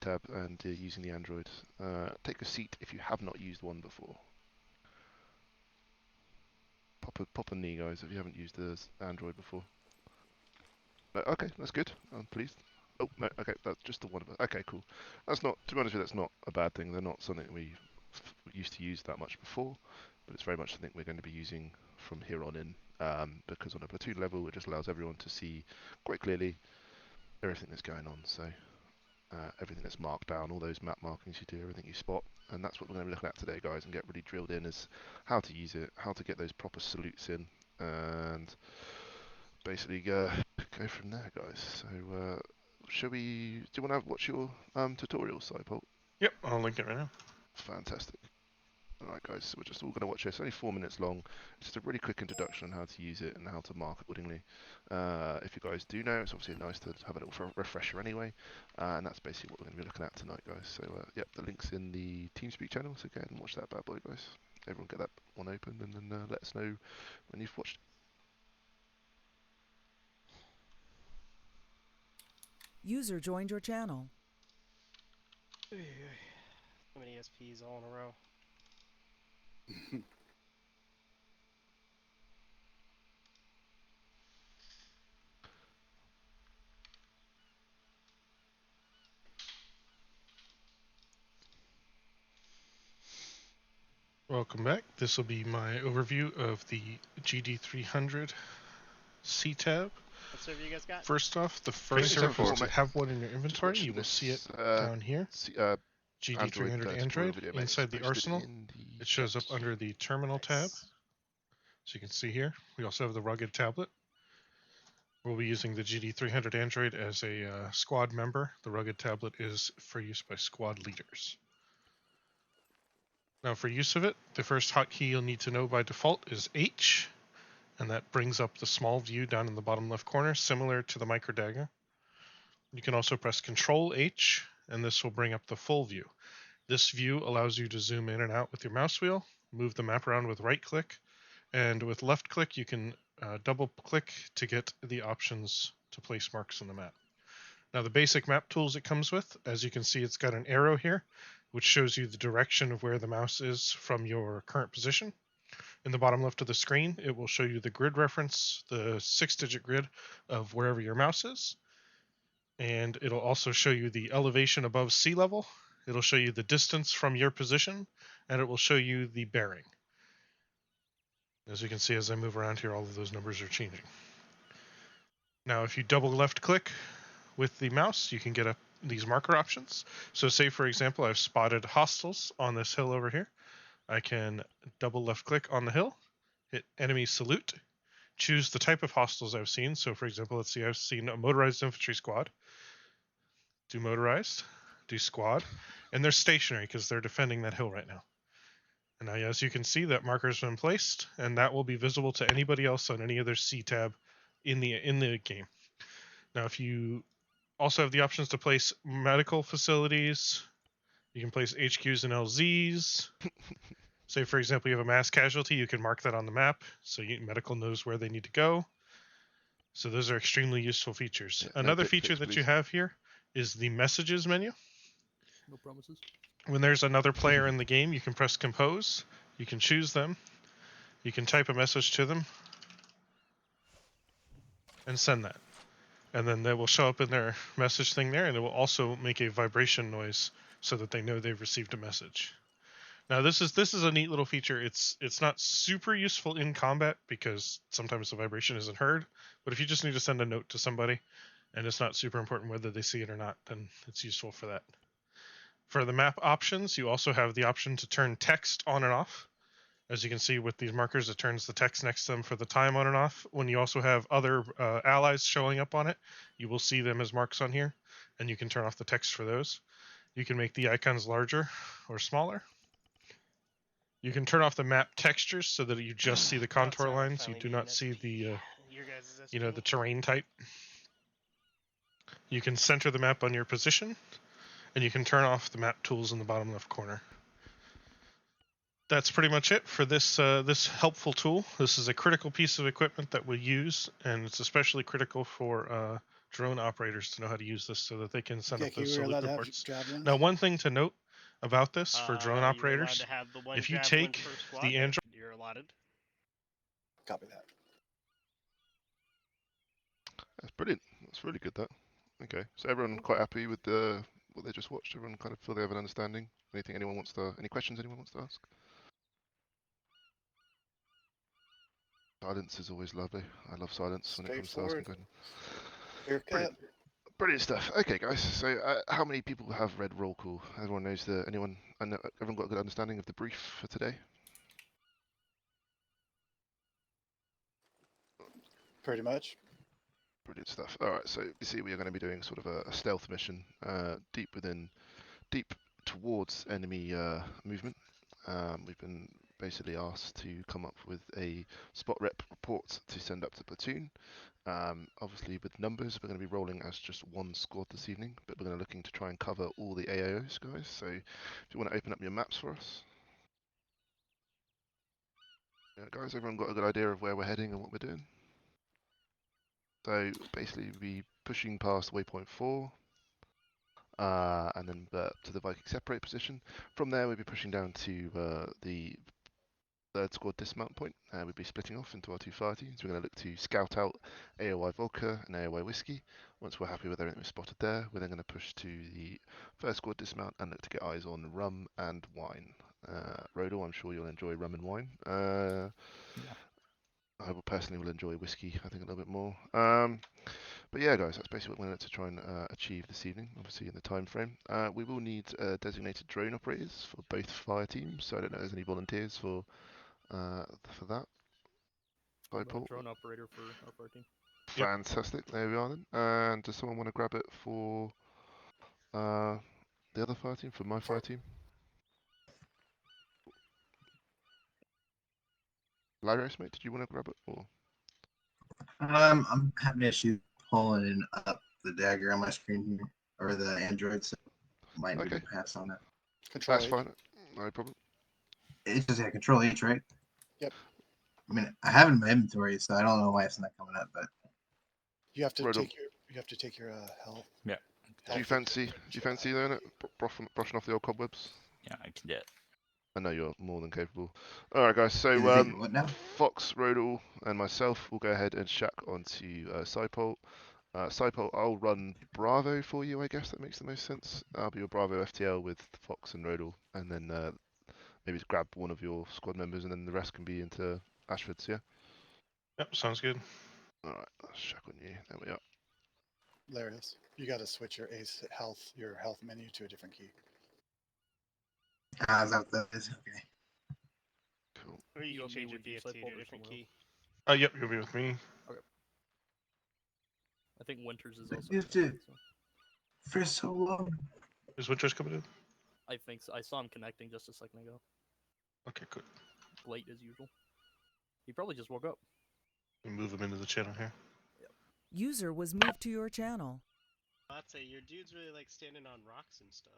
tab and using the Android. Take a seat if you have not used one before. Pop a knee, guys, if you haven't used the Android before. Okay, that's good. I'm pleased. Oh, no, okay, that's just the one of us. Okay, cool. That's not, to be honest with you, that's not a bad thing. They're not something we used to use that much before, but it's very much something we're going to be using from here on in, because on a platoon level, it just allows everyone to see quite clearly everything that's going on. So everything that's marked down, all those map markings you do, everything you spot, and that's what we're going to be looking at today, guys, and get really drilled in is how to use it, how to get those proper salutes in, and basically go from there, guys. So shall we? Do you want to watch your tutorial, Cypol? Yep, I'll link it right now. Fantastic. Alright guys, so we're just all going to watch this. It's only 4 minutes long. It's just a really quick introduction on how to use it and how to mark accordingly. If you guys do know, it's obviously nice to have a little refresher anyway. And that's basically what we're going to be looking at tonight, guys. So yep, the link's in the TeamSpeak channel, so go ahead and watch that bad boy, guys. Everyone get that one open and then let us know when you've watched it. User joined your channel. So many SPs all in a row. Welcome back. This will be my overview of the GD300 CTAB. What server you guys got? First off, the first server is to have one in your inventory. You will see it down here. GD300 Android. Inside the arsenal, it shows up under the terminal tab. So you can see here, we also have the rugged tablet. We'll be using the GD300 Android as a squad member. The rugged tablet is for use by squad leaders. Now for use of it, the first hotkey you'll need to know by default is H, and that brings up the small view down in the bottom left corner, similar to the micro dagger. You can also press Control H, and this will bring up the full view. This view allows you to zoom in and out with your mouse wheel, move the map around with right click, and with left click you can double click to get the options to place marks on the map. Now the basic map tools it comes with, as you can see, it's got an arrow here, which shows you the direction of where the mouse is from your current position. In the bottom left of the screen, it will show you the grid reference, the 6-digit grid of wherever your mouse is. And it'll also show you the elevation above sea level. It'll show you the distance from your position, and it will show you the bearing. As you can see, as I move around here, all of those numbers are changing. Now, if you double left click with the mouse, you can get these marker options. So say, for example, I've spotted hostiles on this hill over here. I can double left click on the hill, hit enemy salute, choose the type of hostiles I've seen. So for example, let's see, I've seen a motorized infantry squad. Do motorized, do squad, and they're stationary because they're defending that hill right now. And now, as you can see, that marker has been placed, and that will be visible to anybody else on any other CTAB in the game. Now, if you also have the options to place medical facilities, you can place HQs and LZs. Say, for example, you have a mass casualty, you can mark that on the map, so medical knows where they need to go. So those are extremely useful features. Yeah, another feature that you have here is the messages menu. No promises. When there's another player in the game, you can press compose, you can choose them, you can type a message to them, and send that. And then they will show up in their message thing there, and it will also make a vibration noise so that they know they've received a message. Now this is a neat little feature. It's not super useful in combat because sometimes the vibration isn't heard, but if you just need to send a note to somebody and it's not super important whether they see it or not, then it's useful for that. For the map options, you also have the option to turn text on and off. As you can see with these markers, it turns the text next to them for the time on and off. When you also have other allies showing up on it, you will see them as marks on here, and you can turn off the text for those. You can make the icons larger or smaller. You can turn off the map textures so that you just see the contour lines. You do not see the, the terrain type. You can center the map on your position, and you can turn off the map tools in the bottom left corner. That's pretty much it for this this helpful tool. This is a critical piece of equipment that we use, and it's especially critical for drone operators to know how to use this so that they can send Yeah, up can those we salute allowed to have reports. javelins? Now, one thing to note about this for drone You're allowed operators, to have the one if you javelin take per squad. the Android, You're allotted. Copy that. That's brilliant. That's really good. That. Okay. So everyone quite happy with the what they just watched. Everyone kind of feel they have an understanding. Anything anyone wants to? Any questions anyone wants to ask? Silence is always lovely. I love silence when it comes to asking Straightforward. questions. Clear Brilliant. cut. Brilliant stuff. Okay, guys. So, how many people have read roll call? Everyone knows the anyone. I know, everyone got a good understanding of the brief for today. Pretty much. Brilliant stuff. All right. So you see, we are going to be doing sort of a stealth mission, deep towards enemy movement. We've been basically asked to come up with a spot rep report to send up to platoon. Obviously, with numbers, we're going to be rolling as just one squad this evening, but we're going to looking to try and cover all the AAOs, guys. So, if you want to open up your maps for us, yeah, guys, everyone got a good idea of where we're heading and what we're doing. So, basically, we'll be pushing past waypoint 4, and then to the Viking separate position. From there, we'll be pushing down to the third squad dismount point. We'll be splitting off into our two fire teams. We're going to look to scout out AOI vodka and AOI whiskey. Once we're happy with everything we've spotted there, we're then going to push to the first squad dismount and look to get eyes on rum and wine. Rodel, I'm sure you'll enjoy rum and wine. Yeah. I personally will enjoy whiskey, I think, a little bit more. But yeah, guys, that's basically what we're going to try and achieve this evening, obviously in the time frame. We will need designated drone operators for both fire teams, so I don't know if there's any volunteers for that. I'm a Paul. drone operator for our fire team. Yep. Fantastic. There we are then. And does someone want to grab it for the other fire team? For my fire team? Larios, mate, did you want to grab it? Or I'm having issues pulling up the dagger on my screen here, or the Android, so might need okay, to pass on that. Control that's H. fine. No problem. It's just Control H, right? Yep. I mean, I have it in my inventory, so I don't know why it's not coming up, but You have to Rodel. take your health. Yeah. Do you fancy doing it? Brushing off the old cobwebs? Yeah, I can do it. I know you're more than capable. Alright, guys, so is it taking what now? Fox, Rodel, and myself will go ahead and shack onto Cypol. Cypol, I'll run Bravo for you, I guess that makes the most sense. I'll be your Bravo FTL with Fox and Rodel, and then maybe grab one of your squad members, and then the rest can be into Ashford's, yeah? yep, sounds good. Alright, let's shack on you. There we are. Larius, you got to switch your your health menu to a different key. Ah, is that what that is? Okay. Cool. Or you You can want me change with your you, BFT to Cypol, a or different somewhere key. Yep, you'll be with me. I think Winters is also. You have to connected, so. for so long. Is Winters coming in? I think so. I saw him connecting just a second ago. Okay, good. Late as usual. He probably just woke up. We move him into the channel here. User was moved to your channel. I'd say your dude's really like standing on rocks and stuff.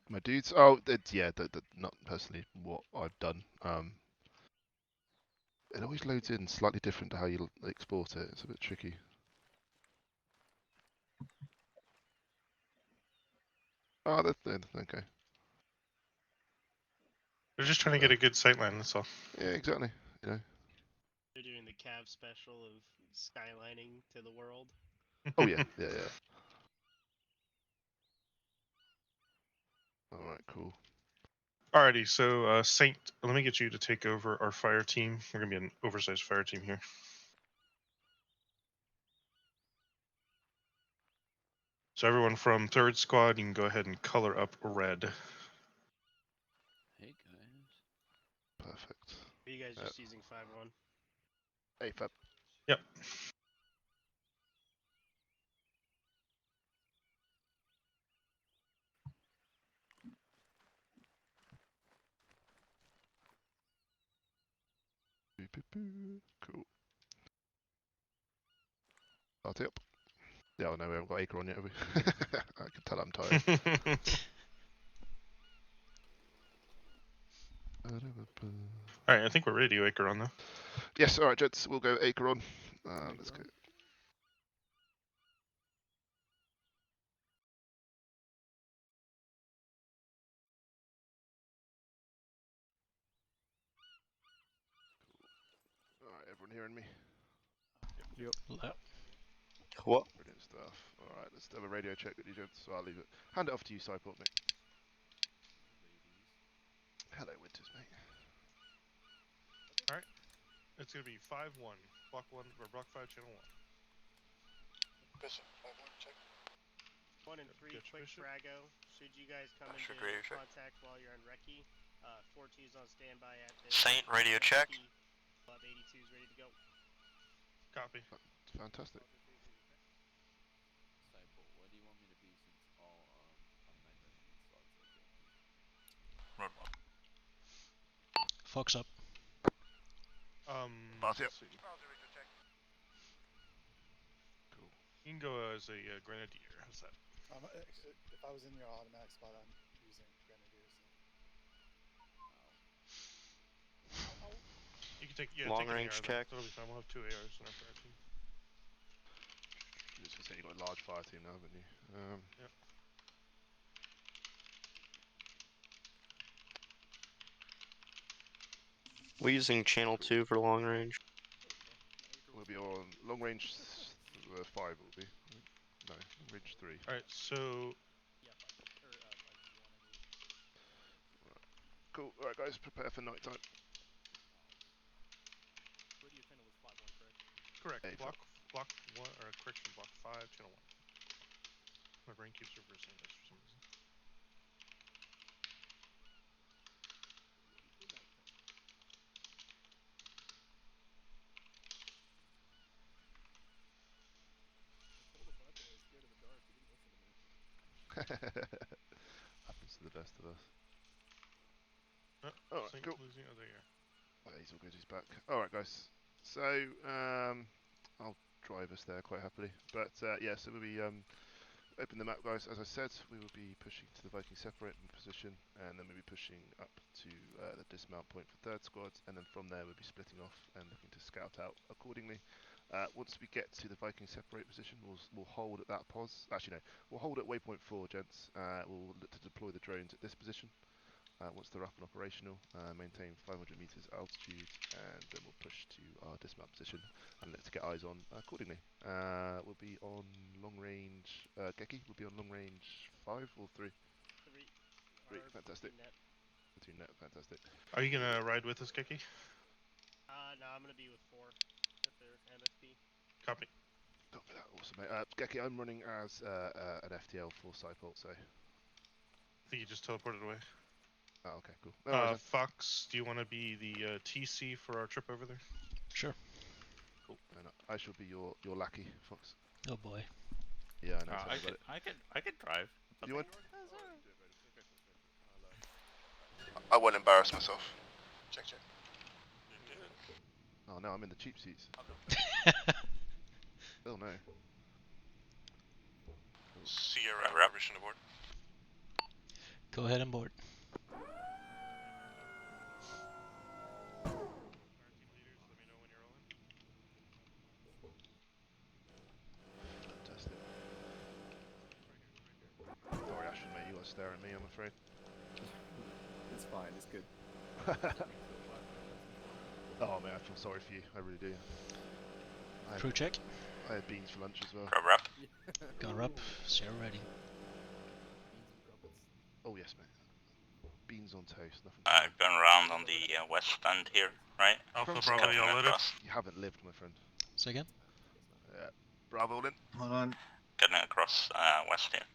My dudes. Oh, yeah, not personally what I've done. It always loads in slightly different to how you export it. It's a bit tricky. Oh, that's okay. They're just trying to get a good sightline, that's all. Yeah, exactly. You know. They're doing the CAV special of skylining to the world. Oh yeah, yeah. All right, cool. Alrighty, so Saint, let me get you to take over our fire team. We're gonna be an oversized fire team here. So everyone from third squad, you can go ahead and color up red. Hey guys. Perfect. Are you guys just using 5-1? Hey, Fab. Yep. Cool. Start it up. Yeah, I know we haven't got Acre on yet, have we? I can tell I'm tired. Alright, I think we're ready to Acre on though. Yes, alright, gents. We'll go Acre on. Let's go. everyone hearing me? What? Brilliant stuff. Alright, let's have a radio check with you, gents. So I'll leave it. Hand it off to you, Cyport, mate. Hello, Winters, mate. Alright. It's gonna be 5-1. Block 1 or block 5, channel 1. Bishop, 5-1, check. 1 and 3, Gotcha, quick Bishop. Drago. Should you guys come Sure, into radio check. contact while you're on recce, 4-2's on standby at the Saint, radio check. Club 82's ready to go. Copy. Fantastic. Cypher, what do you want me to be since all automatic slots are guaranteed? Roadblock. Fox up. Pass it. Let's see. Cool. You can go as a grenadier. How's that? Actually, if I was in your automatic spot, I'm using Grenadiers. You can take Long take an range AR then. check. That'll be fine. We'll have 2 ARs in our fire team. Just gonna say you've got a large fire team now, haven't you? Yep. We're using channel 2 for long range. We'll be on long range 5, will be. No, long range 3. Alright, so Yeah, 5 or 5 is 1, I believe. Cool. Alright, guys, prepare for night time. Radio channel was 5-1, correct? correct. Hey, Block 1 or correction, block 5, channel 1. My brain keeps reversing this for some reason. I told the Five I was scared of the dark. He didn't listen to me. Happens to the best of us. Oh, Alright, Saint cool. losing. Oh, there you are. Oh, he's all good, he's back. Alright, guys. So, I'll drive us there quite happily. But, yeah, so we'll be, open the map, guys. As I said, we will be pushing to the Viking separate in position, and then we'll be pushing up to the dismount point for 3rd squad, and then from there we'll be splitting off and looking to scout out accordingly. Once we get to the Viking separate position, we'll hold at that pos. Actually, no, we'll hold at waypoint 4, gents. We'll look to deploy the drones at this position. Once they're up and operational, maintain 500 meters altitude, and then we'll push to our dismount position and look to get eyes on accordingly. We'll be on long range. Geki, we'll be on long range 5 or 3? 3. 3, Or fantastic. net. 2 net, fantastic. Are you gonna ride with us, Kiki? No, I'm gonna be with 4 with their MFP. Copy. Copy that, awesome, mate. Geki, I'm running as an FTL for Cyport, so. I think you just teleported away. Oh, okay, cool. No worries, then. Fox, do you want to be the TC for our trip over there? Sure. Cool. And I shall be your lackey, Fox. Oh boy. Yeah, I know. tell me about it. I could drive. Do you want? I won't embarrass myself. Check, check. Oh no, I'm in the cheap seats. Oh no. Sierra, permission to board. Go ahead and board. Fantastic. Sorry, Ashton, mate, you got to stare at me, I'm afraid. It's fine, it's good. Oh man, I feel sorry for you, I really do. Crew check. I had beans for lunch as well. Grub rep. Gunner up. Zero ready. Oh yes, mate. Beans on toast, nothing. Going around on the west end here, right? Alpha From Bravo, y'all loaded? You haven't lived, my friend. Say again? Bravo then. Hold on. Getting across west here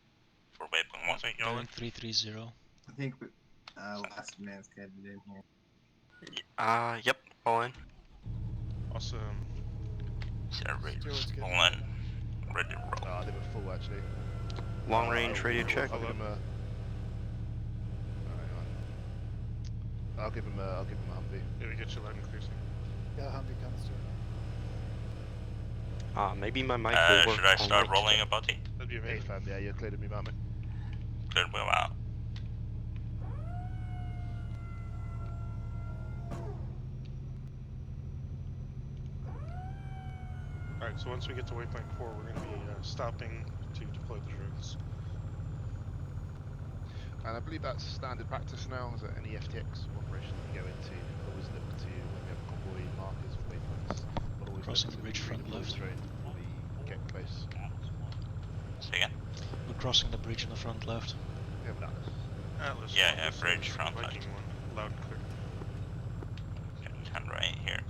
for waypoint 1. Saint, y'all in? 330. I think we, last man's headed in here. Yep, all in. Awesome. Stewart's good. All in. Ready to roll. Ah, they were full actually. Long range radio check. I'll give him a. I'll give him a Humvee. Yeah, we get you loud and clear. Saint. Got a Humvee coming, Stewart. Maybe my mic will work. Should I start rolling a buddy? That'd be Hey amazing. fam, yeah, you're cleared of me, man. Good, wheel out. Alright, so once we get to waypoint 4, we're going to be stopping to deploy the drones. And I believe that's standard practice now. Is there any FTX operation that we go into? Always look to, when we have convoy markers for waypoints, Crossing the bridge front left. Train before we get close. Say again? We're crossing the bridge on the front left. Yeah, but Atlas. Yeah, Atlas, bridge Atlas, front Viking left. one. Loud and clear. Getting 10 right here.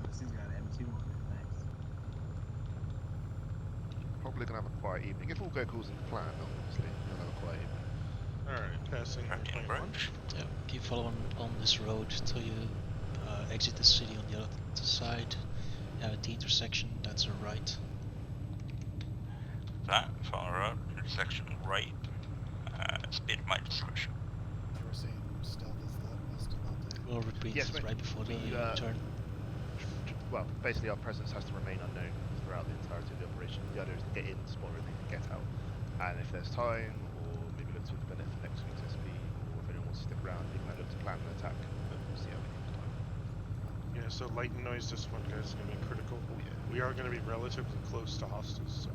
This thing's got an M2 on it. Nice. probably gonna have a quiet evening. If all go calls in plan, obviously, we'll have a quiet evening. Alright, passing Tracking 21. bridge. Yeah, keep following on this road till you exit the city on the other side. You have a T intersection, that's a right. That, follow road, intersection right. Speed of my discretion. You were saying stealth is the best about the... We'll repeat Yes, mate. right before the We, turn. Well, basically our presence has to remain unknown throughout the entirety of the operation. The idea is to get in, spot everything, and get out. And if there's time, or maybe look to implement it for next week's SP, or if anyone wants to stick around, we might look to plan an attack, but we'll see how we get time. Yeah, so light and noise this one, guys, is going to be critical. Oh yeah. We are going to be relatively close to hostiles, so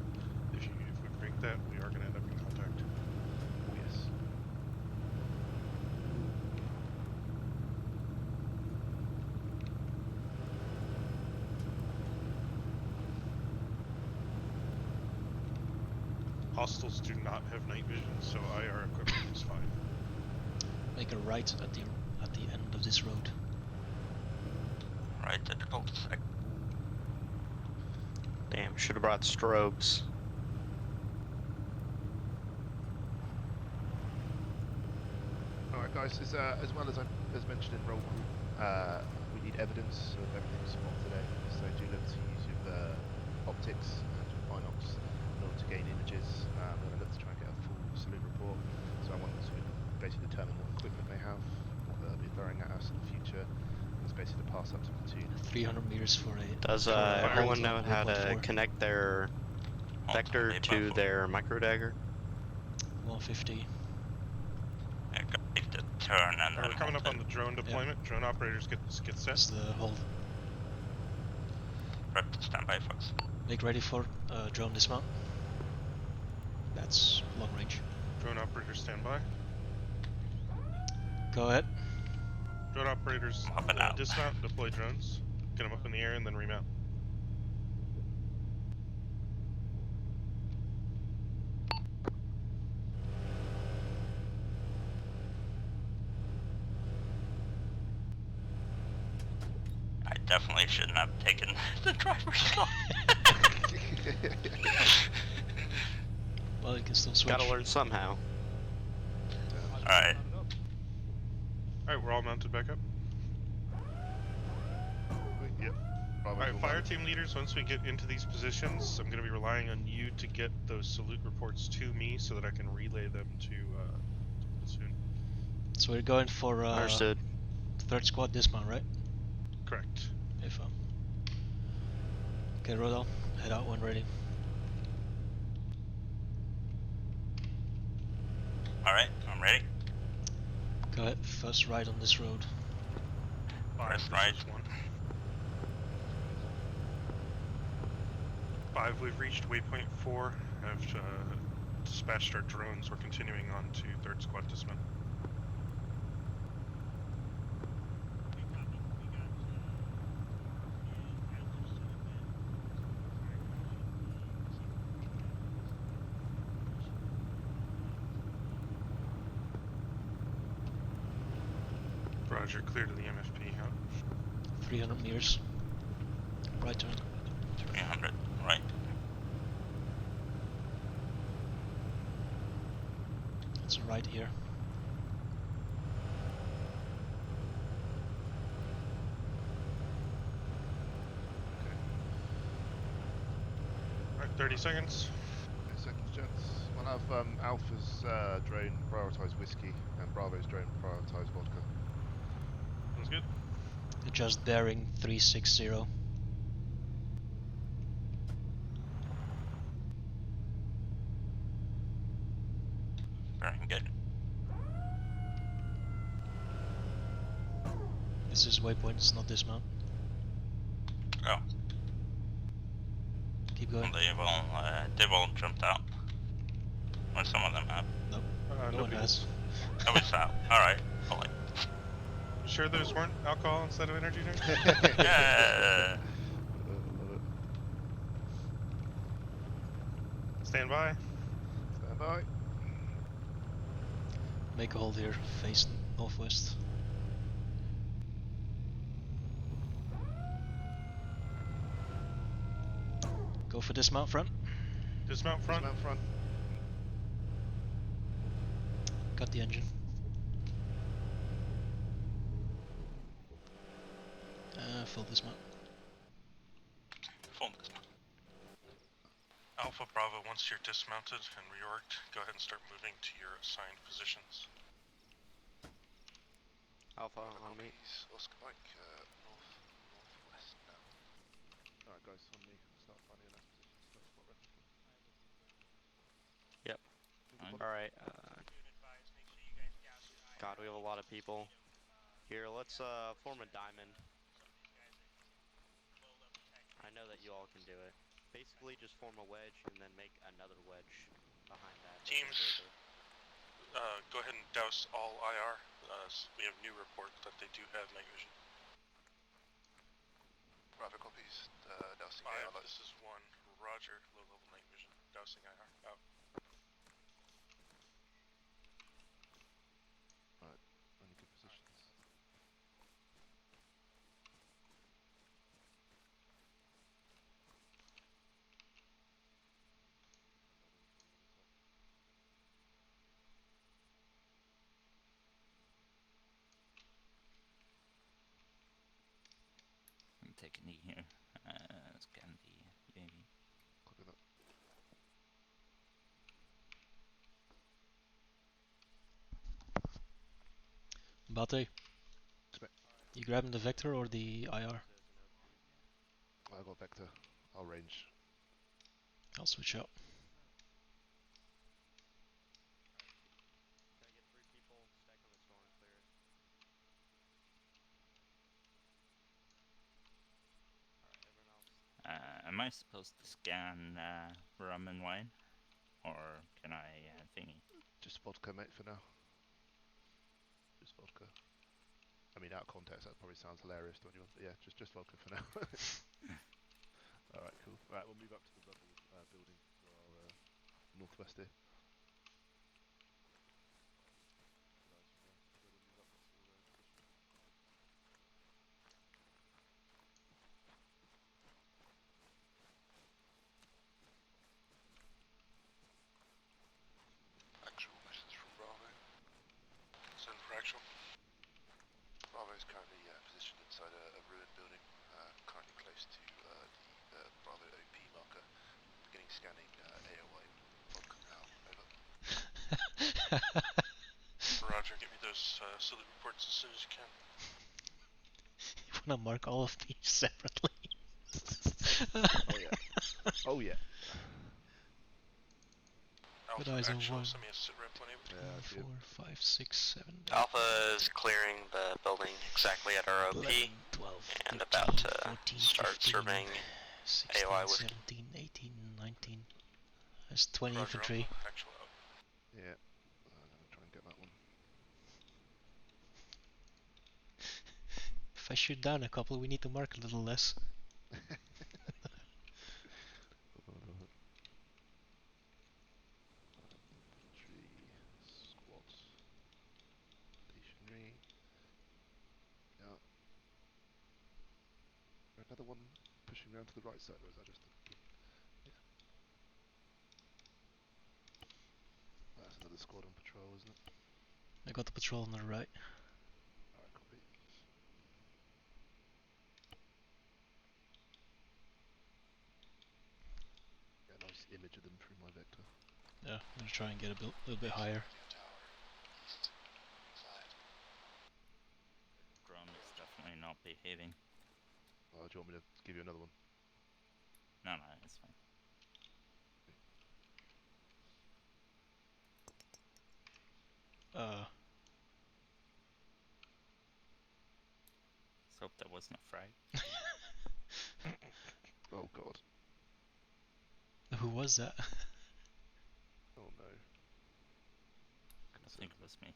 if we break that, we are going to end up in contact. Oh yes. Hostiles do not have night vision, so IR equipment is fine. Make a right at the end of this road. Right at the cul-de-sac. Damn, should have brought strobes. Alright guys, as well as mentioned in roll call, we need evidence of everything spot today, so do look to use your optics and your binocs in order to gain images. I'm going to look to try and get a full salute report, so I want to basically determine what equipment they have, what they'll be throwing at us in the future, and it's basically to pass up to platoon. 300 meters for a... Does everyone know how to connect their vector to their micro dagger? 150. Yeah, go take the turn and We're then coming up hold on the drone deployment. Drone operators get set. That's the hold. Prep to stand by, folks. Make ready for drone dismount. That's long range. Drone operators stand by. Go ahead. Drone operators Hopping out. dismount and deploy drones. Get them up in the air and then remount. I definitely shouldn't have taken the driver's spot. Well, you can still switch. Gotta learn somehow. Alright. Alright, we're all mounted back up. Yep. Alright, fire team leaders, once we get into these positions, I'm going to be relying on you to get those salute reports to me so that I can relay them to platoon. So we're going for Understood. third squad dismount, right? Correct. If okay, Rodel, head out when ready. Alright, I'm ready. Go ahead, first right on this road. First right. 5, we've reached waypoint 4. I've dispatched our drones. We're continuing on to third squad dismount. Roger, clear to the MFP out. 300 meters. Right turn. 300, right. It's right here. Alright, 30 seconds. 30 seconds, gents. We'll have Alpha's drone prioritise whiskey and Bravo's drone prioritise vodka. Sounds good. Adjust bearing 360. Very good. This is waypoint, it's not dismount. Oh, Keep going. they've all jumped out. Or some of them have. Nope, No no one people. has. Nobody's out. Alright. Holy. You sure those weren't alcohol instead of energy drinks? Yeah. Stand by. Stand by. Make a hold here, face northwest. Go for dismount front. Dismount front. Dismount front. Got the engine. Full dismount. Full dismount. Alpha Bravo, once you're dismounted and reorged, go ahead and start moving to your assigned positions. Alpha on me. Oscar Mike, northwest now. Alright guys, on me. Start finding a nice position. Start spot repping for. Yep. Alright, God, we have a lot of people. Here, let's form a diamond. I know that you all can do it. Basically, just form a wedge and then make another wedge behind that. Teams, go ahead and douse all IR. We have new reports that they do have night vision. Roger, copies. Dousing 5, AR. this is 1. Roger, low level night vision. Dousing IR. Out. Alright, only good positions. Take a knee here. Scan the UAV. Copy that. Bate, Expect. you grabbing the Vector or the IR? I got Vector. I'll range. I'll switch out. Can I get 3 people? Stack on this door and clear it. Alright, everyone else. Am I supposed to scan rum and wine? Or can I thingy? Just vodka, mate, for now. Just vodka. I mean, out of context, that probably sounds hilarious to anyone, but yeah, just vodka for now. Alright, cool. Right, we'll move up to the rubble building for our northwest here. Actual missions from Bravo. Send for actual. Bravo is currently positioned inside a ruined building, currently close to the Bravo OP marker. Beginning scanning AOI vodka now. Over. Roger, get me those salute reports as soon as you can. You wanna mark all of these separately? Oh yeah. Oh yeah. Alpha eyes on actual, one. send me a sit rep when able to. 4, 5, 6, 7, 8, Alpha is clearing the building exactly at our OP 11, 12, and 13, about to 14, start 15, surveying 16, AOI with 17, 18, 19. That's 20 Roger, infantry. Alpha, actual out. Yeah. I'm gonna try and get that one. If I shoot down a couple, we need to mark a little less. Infantry squad stationary. Yeah. Is there another one pushing around to the right side, or is that just a... Yeah. That's another squad on patrol, isn't it? I got the patrol on the right. Alright, copy. Yeah, nice image of them through my vector. Yeah, I'm gonna try and get a little bit higher. Drone is definitely not behaving. Oh, do you want me to give you another one? No, it's fine. Let's hope that wasn't a frag. Oh god. Who was that? Oh no. I think it was me.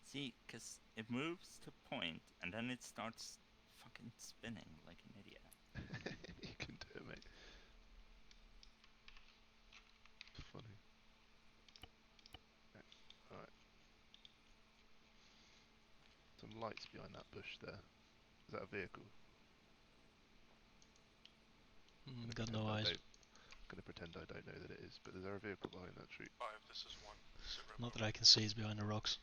See, because it moves to point and then it starts fucking spinning like an idiot. lights behind that bush there? Is that a vehicle? Got no eyes. Gonna pretend I don't know that it is, but is there a vehicle behind that tree? 5, this is 1. Sit rep Not over. that I can see, it's behind the rocks.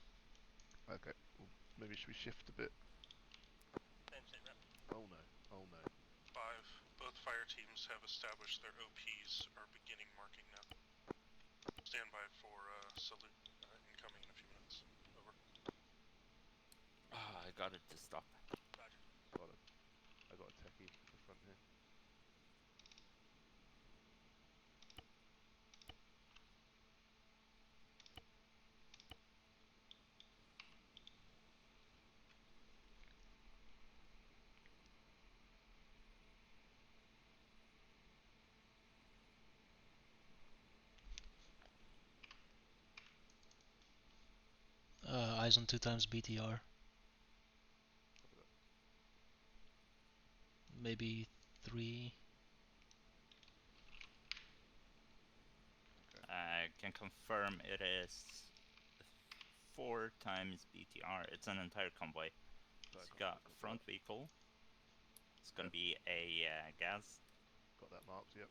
Okay, well, maybe should we shift a bit? Same sit rep. Oh no, oh no. 5, both fire teams have established their OPs, are beginning marking now. Stand by for salute incoming in a few minutes. Over. I got it to stop. Roger. I got a techie at the front here. Eyes on 2 times BTR. Maybe 3. I can confirm it is 4 times BTR. It's an entire convoy. It's got front vehicle. It's gonna be a gas. Got that marked, yep.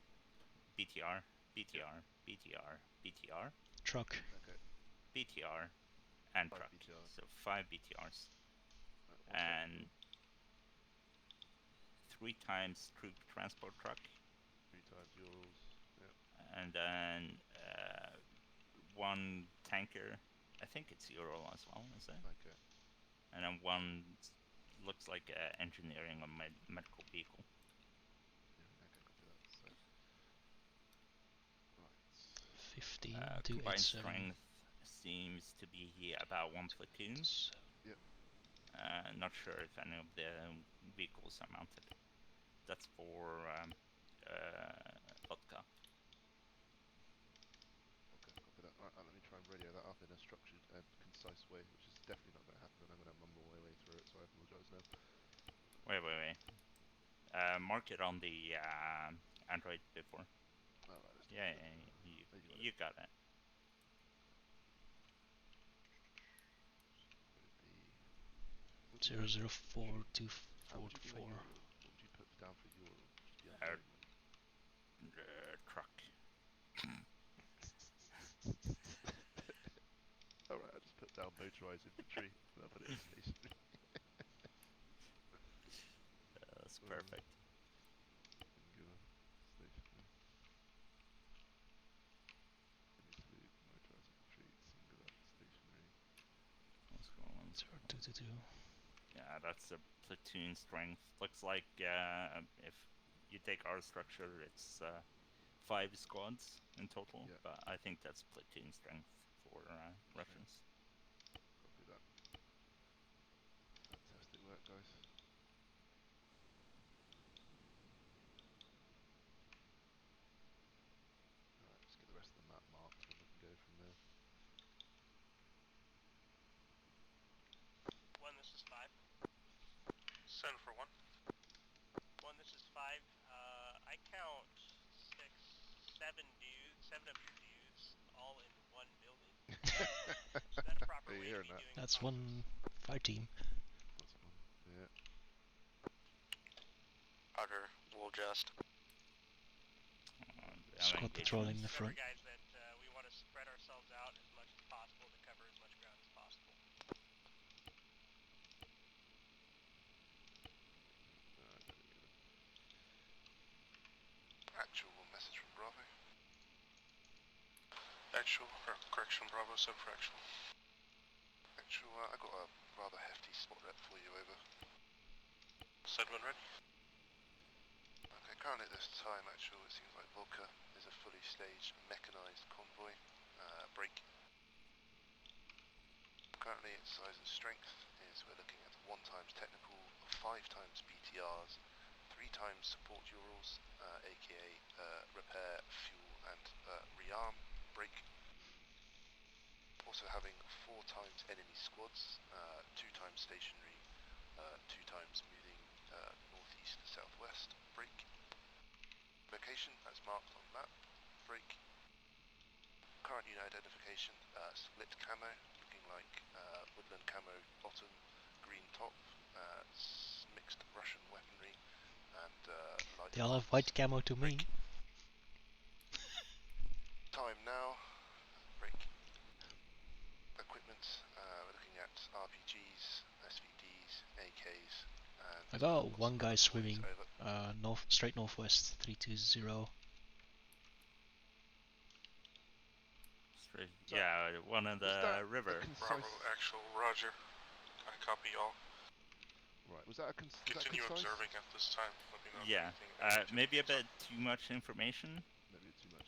BTR, BTR, BTR, BTR. Truck. Okay. BTR, and 5 truck. BTRs. So 5 BTRs. What's that And 3 times troop transport truck. 3 times Urals, yep. And then 1 tanker. I think it's Ural as well, is it? Okay. And then 1 looks like engineering or medical vehicle. Yeah, okay, copy that. So, right. 15 to Combined 87. strength seems to be about 1 platoon. Yep. Not sure if any of the vehicles are mounted. That's for vodka. Okay, copy that. Right, let me try and radio that up in a structured and concise way, which is definitely not going to happen, and I'm going to mumble my way through it, so I apologise now. Wait. Mark it on the Android before. Alright, let's do Yeah, it. you got it. Would it be 004244. What would you put down for Ural? Just the unknown. Truck. Alright, I just put down motorised infantry, and I'll put it in stationary. That's perfect. Singular, stationary. Salute, motorised infantry, singular, stationary. What's going on? 0222. Yeah, that's a platoon strength. Looks like if you take our structure, it's 5 squads in total, Yeah. but I think that's platoon strength for reference. Copy that. Fantastic work, guys. Alright, let's get the rest of the map marked and we can go from there. 1, this is 5. Send for 1. 1, this is 5. I count 6, 7 dudes, 7 of your dudes, all in one building. Is that a proper way to be doing That's one fire team. That's one, yeah. Roger, we'll adjust. Squad patrolling the front. Remember, guys, that we want to spread ourselves out as much as possible to cover as much ground as possible. Actual message from Bravo. Actual, or correction, Bravo, send for actual. Actual, I got a rather hefty spot rep for you, over. Said when ready. Okay, currently at this time, actual, it seems like Vodka is a fully staged mechanised convoy. Break. Currently its size and strength is we're looking at 1 times technical, 5 times BTRs, 3 times support Urals, aka repair, fuel and rearm, break. Also having 4 times enemy squads, 2 times stationary, 2 times moving northeast to southwest, break. Location as marked on map, break. Current unit identification, split camo, looking like woodland camo bottom, green top, mixed Russian weaponry, and light They all have arms. white camo to me. Time now. Break. Equipment. We're looking at RPGs, SVDs, AKs, and I got lots one of guy other swimming, toys over. straight northwest, 320. Straight, yeah, one in the river. Bravo, actual, Roger. I copy all. Right, was that a Continue observing at this time. Let me know Yeah, maybe a bit too much information. Maybe too much.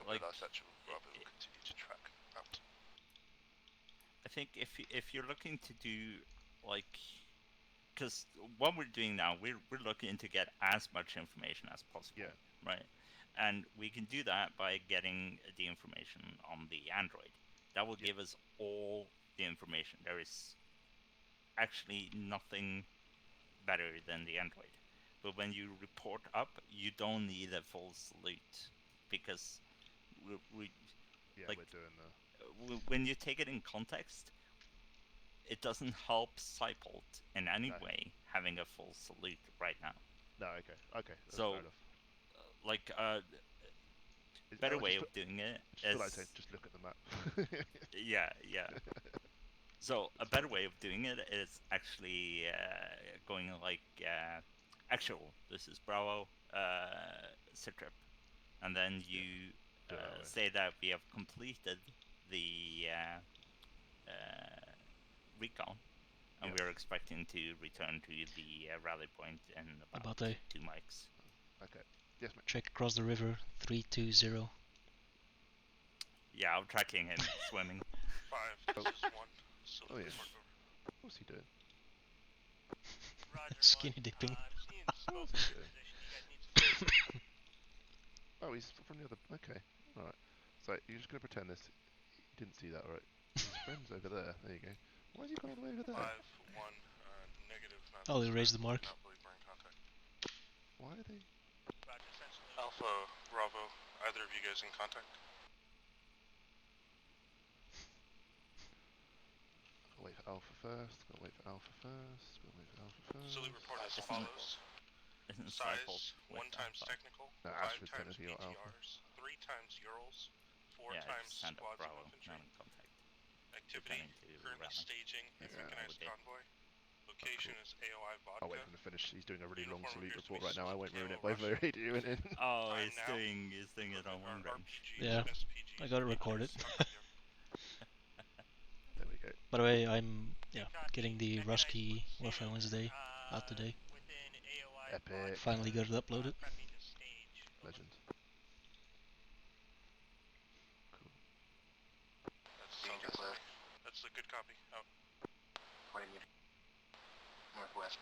Like, actual, Bravo will continue to track out. I think if you're looking to do like, because what we're doing now, we're looking to get as much information as possible. Yeah. Right. And we can do that by getting the information on the Android. That will give us all the information. There is actually nothing better than the Android. But when you report up, you don't need a full salute, because we're doing the... when you take it in context, it doesn't help Cypalt in any way having a full salute right now. No, okay, that's so, fair enough. Like, better way of doing it is... just look at the map. yeah. So, a better way of doing it is actually going like, actual, this is Bravo, CTAB. And then you say that we have completed the recon, and we are expecting to return to the rally point in about 2 mics. Okay. Yes, mate. Check across the river, 320. Yeah, I'm tracking him swimming. 5, this is 1. So oh, yeah. What's he doing? Roger, Skinny dipping. Oh, he's from the other... Okay, alright. So, you're just going to pretend this... You didn't see that, right? His friend's over there. There you go. Why has he gone all the way over there? 5, 1, negative... Oh, they raised the mark. Why are they... Roger, essentially. Alpha, Bravo, either of you guys in contact? Gotta wait for Alpha first, Salute report as follows. Size, 1 times technical, 5 times BTRs, 3 times Urals, 4 times squads of infantry. Activity, currently staging a mechanized convoy. Location is AOI Vodka. I'll wait for him to finish. He's doing a really long salute report right now. I won't ruin it by doing it. Oh, he's doing it on long range. Yeah, I got it recorded. There we go. By the way, I'm getting the Rusky Warfare Wednesday out today. Epic. Finally got it uploaded. Legend. Cool. That's a good copy. Out. Northwest.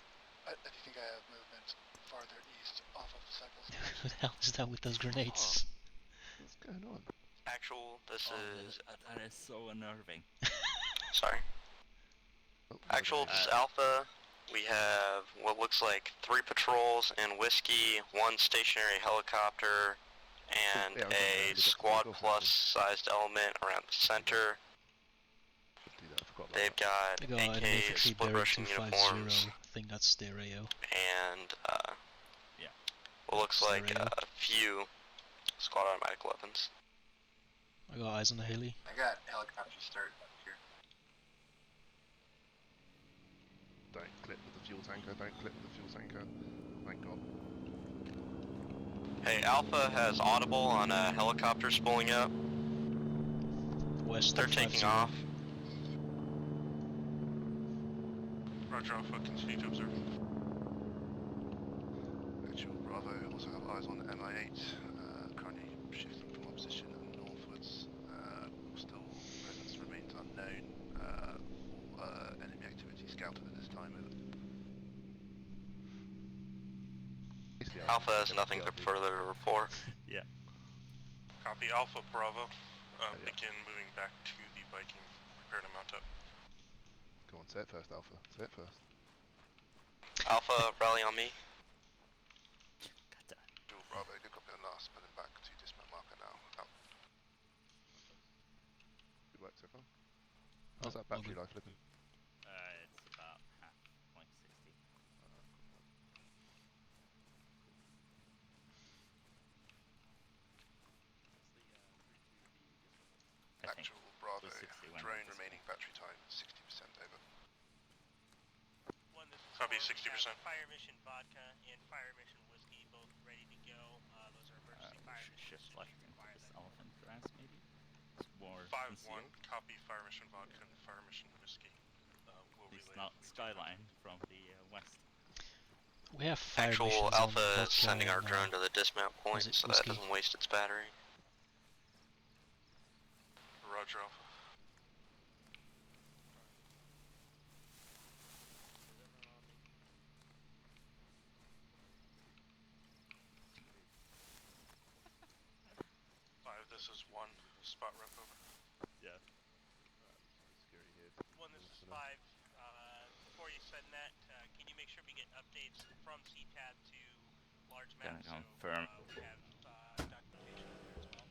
I think I have movement farther east off of the cycle. Who the hell is that with those grenades? What's going on? Actual, this is... That is so unnerving. Sorry. Oh, Actual, this is Alpha. We have what looks like 3 patrols and whiskey, 1 stationary helicopter, and a squad plus sized element around the center. They've got AK split Russian uniforms. I think that's stereo. And what looks like a few squad automatic weapons. I got eyes on the heli. I got helicopter start up here. Don't clip with the fuel tanker, Thank God. Hey, Alpha has audible on a helicopter spooling up. West. They're taking off. Roger, Alpha, continue to observe. Actual Bravo also have eyes on MI8, currently shifting from opposition and northwards. Still presence remains unknown. Enemy activity scouted at this time. Alpha has nothing further to report. Yeah. Copy Alpha Bravo. Begin moving back to the Viking. Prepare to mount up. Go on, say it first, Alpha. Say it first. Alpha, rally on me. Dual Bravo, good copy on last. Pulling back to dismount marker now. Out. Good work so far. How's that battery life looking? It's about half. Actual Bravo. So 60 when Drone it's remaining battery time 60% over. One, this is Copy, four. We 60%. have Fire Mission Vodka and Fire Mission Whiskey both ready to go. Those are emergency we fire should missions. shift Should left you into require this that elephant grass, maybe? It's more 5-1, concealed. copy Fire Mission Vodka and Fire Mission Whiskey. Will It's relay not if we do skyline from the west. We have fire Actual missions Alpha on is vodka sending our and, drone to the dismount point it so that it whiskey? doesn't waste its battery. Roger, Alpha. Five, this is 1. Spot rep over. Yeah. Security here. One, this is 5. Before you send that, can you make sure we get updates from CTAB to large Gonna maps? confirm. So we have documentation there as well.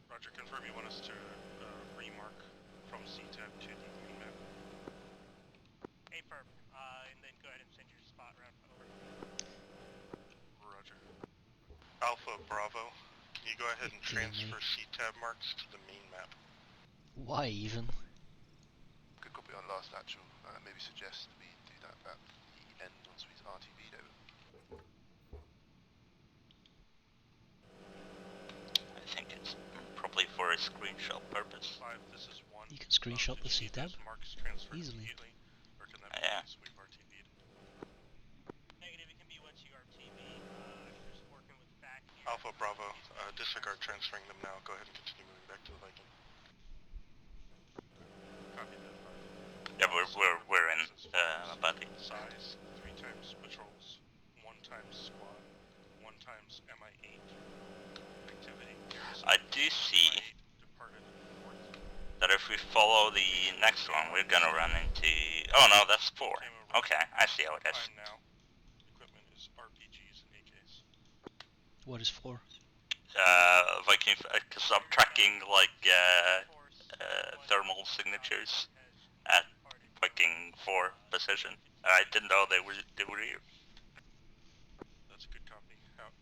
Roger, confirm you want us to remark from CTAB to the green map. Affirm. And then go ahead and send your spot rep over. Roger. Alpha Bravo, can you go ahead and transfer CTAB marks to the main map? Why even? Good copy on last actual. Maybe suggest we do that at the end once we've RTB'd over. I think it's probably for a screenshot purpose. 5, this is 1. You can screenshot the Did you need CTAB those marks transferred easily. immediately, or can that be once we've RTB'd? Negative, it can be once you RTB. I'm just working with FAC here. Alpha Bravo, disregard transferring them now. Go ahead and continue moving back to the Viking. Copy that. 5. Yeah, we're in Abati. Size 3 times patrols, 1 times squad, 1 times MI8. Activity. I do see Departed that if we follow the next one, we're gonna run into. Oh no, that's 4. Okay, I see how it is. time now. Equipment is RPGs and AKs. What is 4? Viking, because I'm tracking like thermal signatures at Viking 4 position. I didn't know they were here. That's a good copy. Out.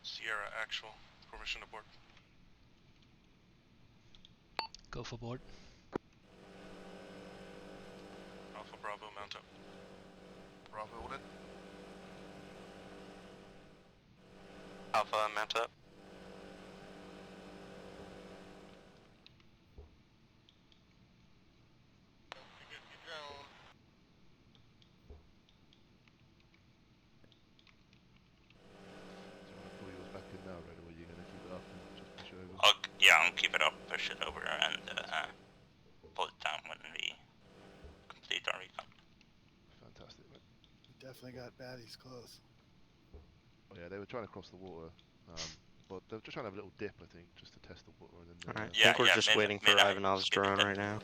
Sierra actual. Permission to board. Go for board. Alpha Bravo, mount up. Bravo all in. Alpha, mount up. Do you want to pull yours back in now, Red, or are you going to keep it up and just push it over? I'll keep it up, push it over, and pull it down when we complete our recon. Fantastic, mate. We definitely got baddies close. Oh yeah, they were trying to cross the water, but they were just trying to have a little dip, I think, just to test the water, and then. Alright, I think we're just waiting for Ivanov's drone right now.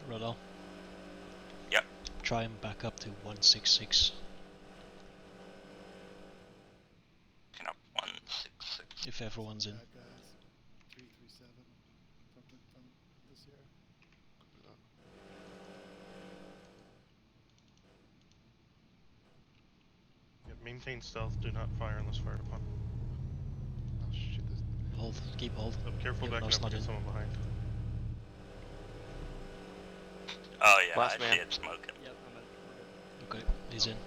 Rodolph. Yep. Try and back up to 166. Picking up 166. If everyone's in. Bad guys. 337 from this year. Yep, maintain stealth, do not fire unless fired upon. Oh shit, there's. Hold, keep hold. So careful backing up against someone behind. Oh yeah, Last I man. see it smoking. Yep, I'm in. Okay, he's in.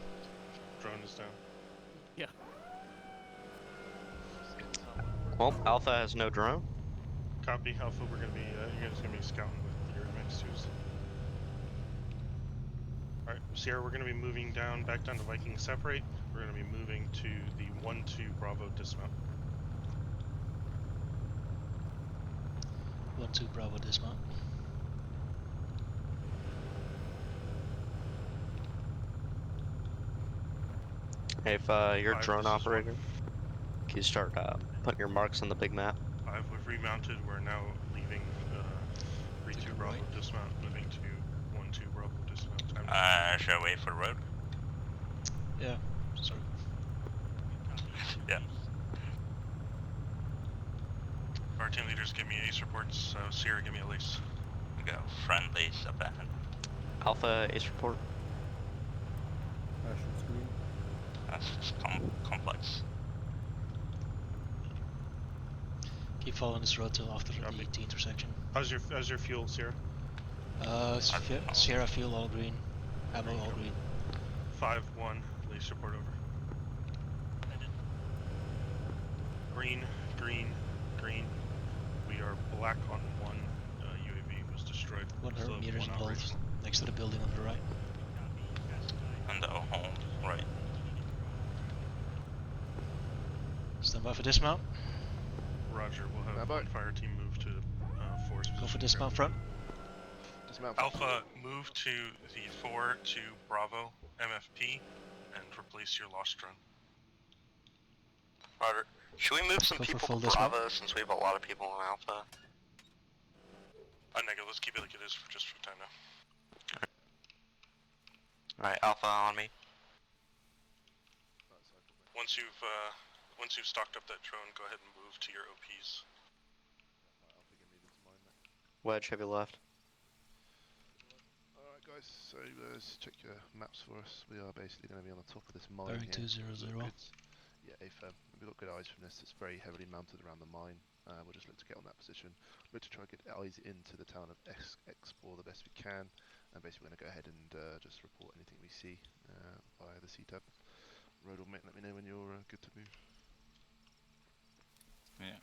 Drone is down. Yeah. Well, Alpha has no drone. Copy, Alpha, we're gonna be, you guys are gonna be scouting with your MX2s. Alright, Sierra, we're gonna be moving down, back down to Viking separate. We're gonna be moving to the 1-2 Bravo dismount. 1-2 Bravo dismount. Hey, if you're a drone operator, can you start putting your marks on the big map? 5, we've remounted, we're now leaving 3-2 Bravo dismount, moving to 1-2 Bravo dismount. Time Should I wait for the road? Yeah, Sorry. Yeah. Our team leaders give me ace reports, so Sierra give me a lease. We got friendlies up ahead. Alpha ace report. Ration screen. That's complex. Keep following this road till after the T intersection. How's your fuel, Sierra? Sierra fuel all green. Ammo all green. 5-1, lease report over. Green, green, green. We are black on one. UAV was destroyed. 100 meters one and hold operation. next to the building on the right. And the home, right. Stand by for dismount. Roger, we'll have one fire team move to force Go for position. dismount front. Dismount. Alpha, move to the 4 to Bravo MFP and replace your lost drone. Roger. Should we move some Go for people full to dismount. Bravo since we have a lot of people on Alpha? Negative, let's keep it like it is for just for time now. Alright, Alpha on me. Once you've stocked up that drone, go ahead and move to your OPs. Wedge, heavy left. Alright guys, so check your maps for us. We are basically going to be on the top of this mine Bearing here. 200. Yeah, affirm. We've got good eyes from this. It's very heavily mounted around the mine. We'll just look to get on that position. Look to try and get eyes into the town of Explore the best we can. And basically we're going to go ahead and just report anything we see via the CTAB. Road or mate, let me know when you're good to move. Yeah.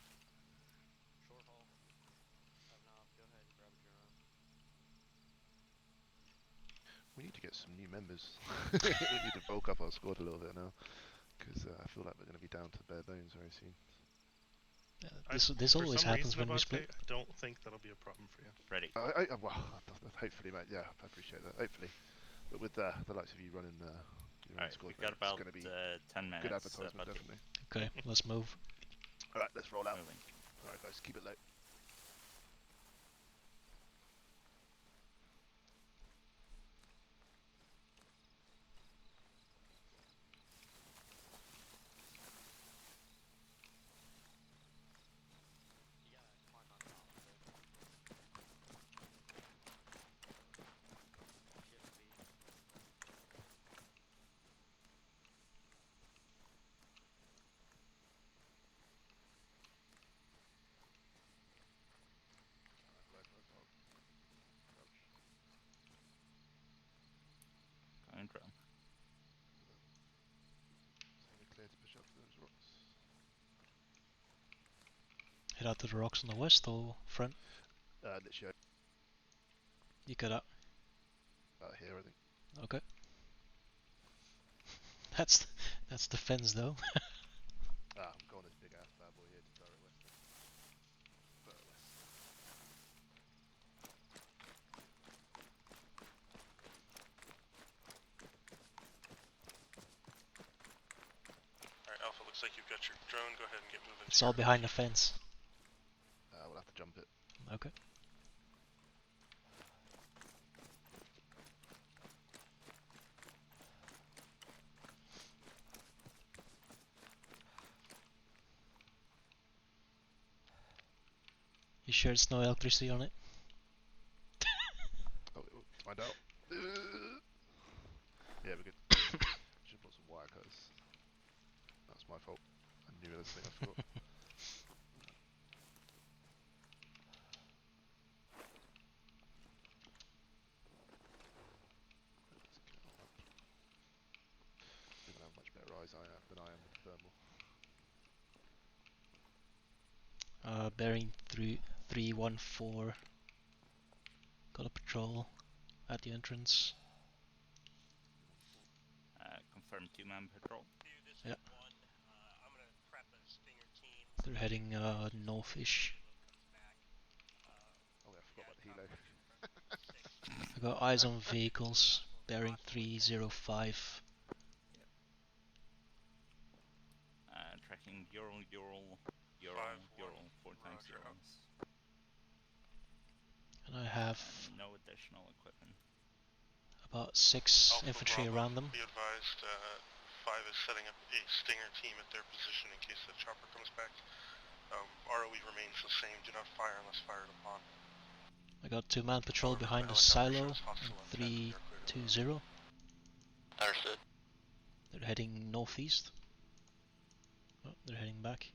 Short haul. Go ahead and grab a drone. We need to get some new members. We need to bulk up our squad a little bit now. Because I feel like we're going to be down to bare bones very soon. This always happens when we split. I don't think that'll be a problem for you. Ready. Well, hopefully, mate. Yeah, I appreciate that. Hopefully, but with the likes of you running your own Alright, squad, we've got mate, about it's going to be 10 minutes. good advertisement, but definitely. Okay, let's move. All right, let's roll out. moving. All right, guys, keep it low. Going drone. So we're clear to push up to those rocks. Head out to the rocks on the west or front. Literally You cut out. here, I think. Okay. That's the fence though. I'm going this big ass bad boy here to direct west. Direct west. Alright, Alpha, looks like you've got your drone. Go ahead and get moving. It's all behind the fence. We'll have to jump it. Okay. You sure it's no electricity on it? Find out. Yeah, we're good. Should put some wire cutters. That's my fault. I knew this thing I forgot. You're gonna have much better eyes than I am with thermal. Bearing 314. Got a patrol at the entrance. Confirm 2-man patrol. Yeah. I'm gonna prep a Stinger team. They're heading north-ish. Oh yeah, I forgot about the helo. I got eyes on vehicles. Bearing 305. Tracking Ural 4 times Urals. And I have No additional equipment. about 6 Alpha infantry Bravo, around them. Be advised, 5 is setting up a stinger team at their position in case the chopper comes back. ROE remains the same. Do not fire unless fired upon. I got 2-man patrol However, behind the the helicopter silo shows hostile in intent. We are clear to 320. Understood. They're heading northeast. Oh, they're heading back.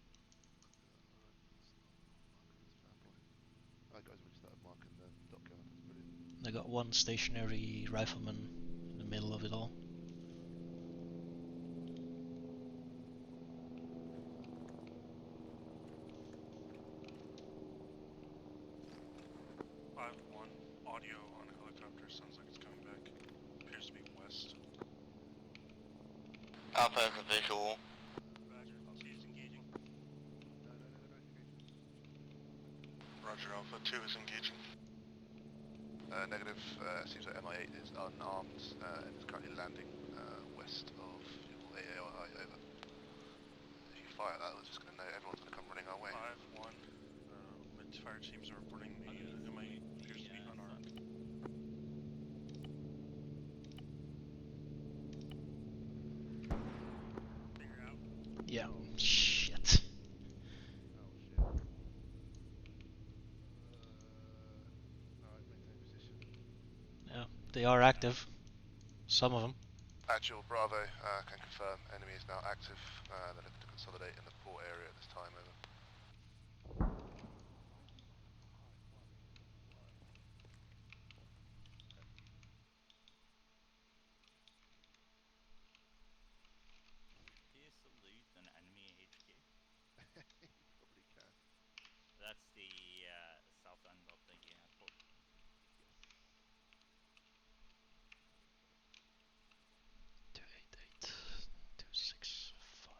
Alright, guys already started marking the dockyard, that's brilliant. They got one stationary rifleman in the middle of it all. Audio on a helicopter sounds like it's coming back. Appears to be west. Alpha has a visual. Roger, I'll see it's engaging. No, engage. Roger, Alpha 2 is engaging. Negative, seems like MI8 is unarmed and is currently landing west of your AAI, over. If you fire that, we're just going to know everyone's going to come running our way. 5-1. Mid-fire teams are reporting the MI8 appears to be unarmed. Figure out. Yeah, Oh. shit. Oh shit. Alright, maintain position. Yeah, they are active. Some of them. Actual Bravo can confirm enemy is now active. They're looking to consolidate in the port area at this time, over. Can you salute an enemy HQ? Probably can. That's the south end of the port. Yes. 288, 265.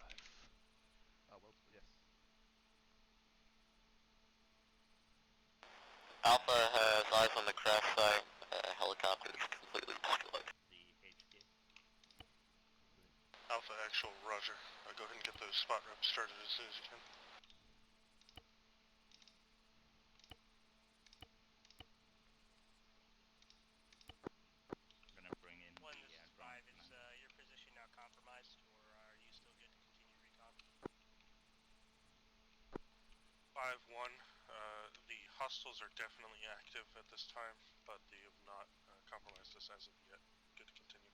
Oh well, yes. Alpha has eyes on the crash site. Helicopter is completely destroyed. The HQ. Alpha actual, roger. Go ahead and get those spot reps started as soon as you can. I'm gonna bring in One, the this is drone 5. Is command. your position now compromised, or are you still good to continue recon? 5-1. The hostiles are definitely active at this time, but they have not compromised us as of yet. Good to continue.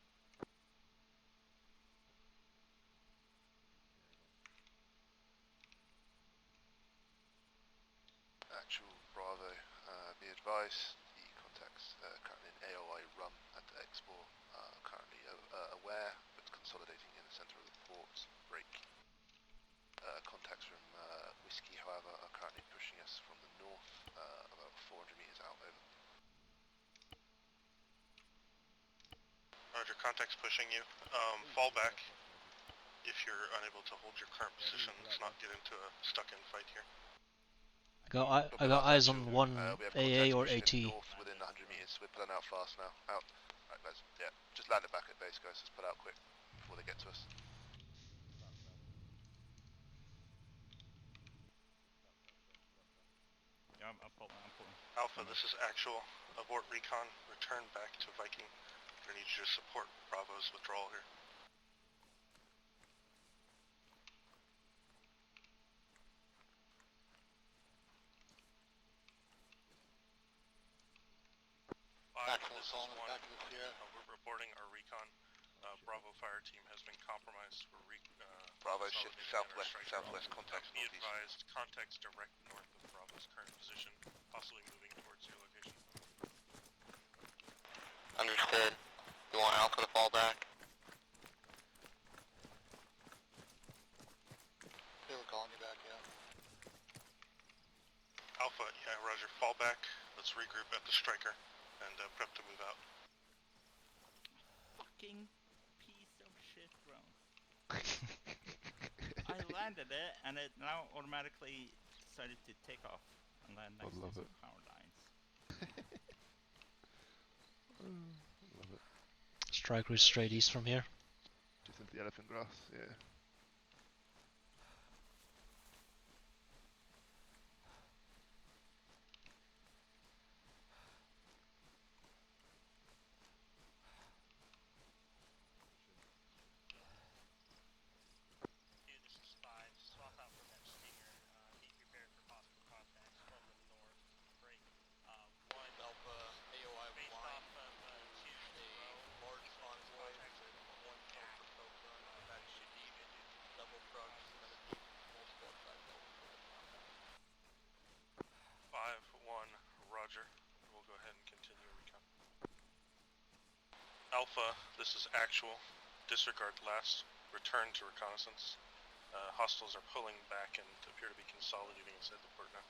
Actual Bravo, be advised, the contacts currently in AOI rum at export are currently aware, but consolidating in the centre of the port. Break. Contacts from Whiskey, however, are currently pushing us from the north, about 400 metres out, over. Roger, contact's pushing you. Fall back if you're unable to hold your current position. Let's not get into a stuck-in fight here. I got eyes on one We have AA contacts or pushing AT. us north within 100 metres. We're pulling out fast now. Out. Right, let's, yeah, just land it back at base, guys. Let's pull out quick before they get to us. Yeah, I'm pulling. Alpha, this is actual. Abort recon. Return back to Viking. I need you to support Bravo's withdrawal here. This is 1. We're reporting our recon. Bravo fire team has been compromised. We're Bravo shift southwest, context contacts be northeast. advised, contacts direct north of Bravo's current position, possibly moving towards your location. Understood. You want Alpha to fall back? They were calling you back, yeah. Alpha, yeah, roger. Fall back. Let's regroup at the striker and prep to move out. Fucking piece of shit drone. I landed it and it now automatically decided to take off and land next to some power lines. Love it. Strike route straight east from here. Just into the elephant grass, yeah. Alpha, this is actual. Disregard last. Return to reconnaissance. Hostiles are pulling back and appear to be consolidating inside the port now.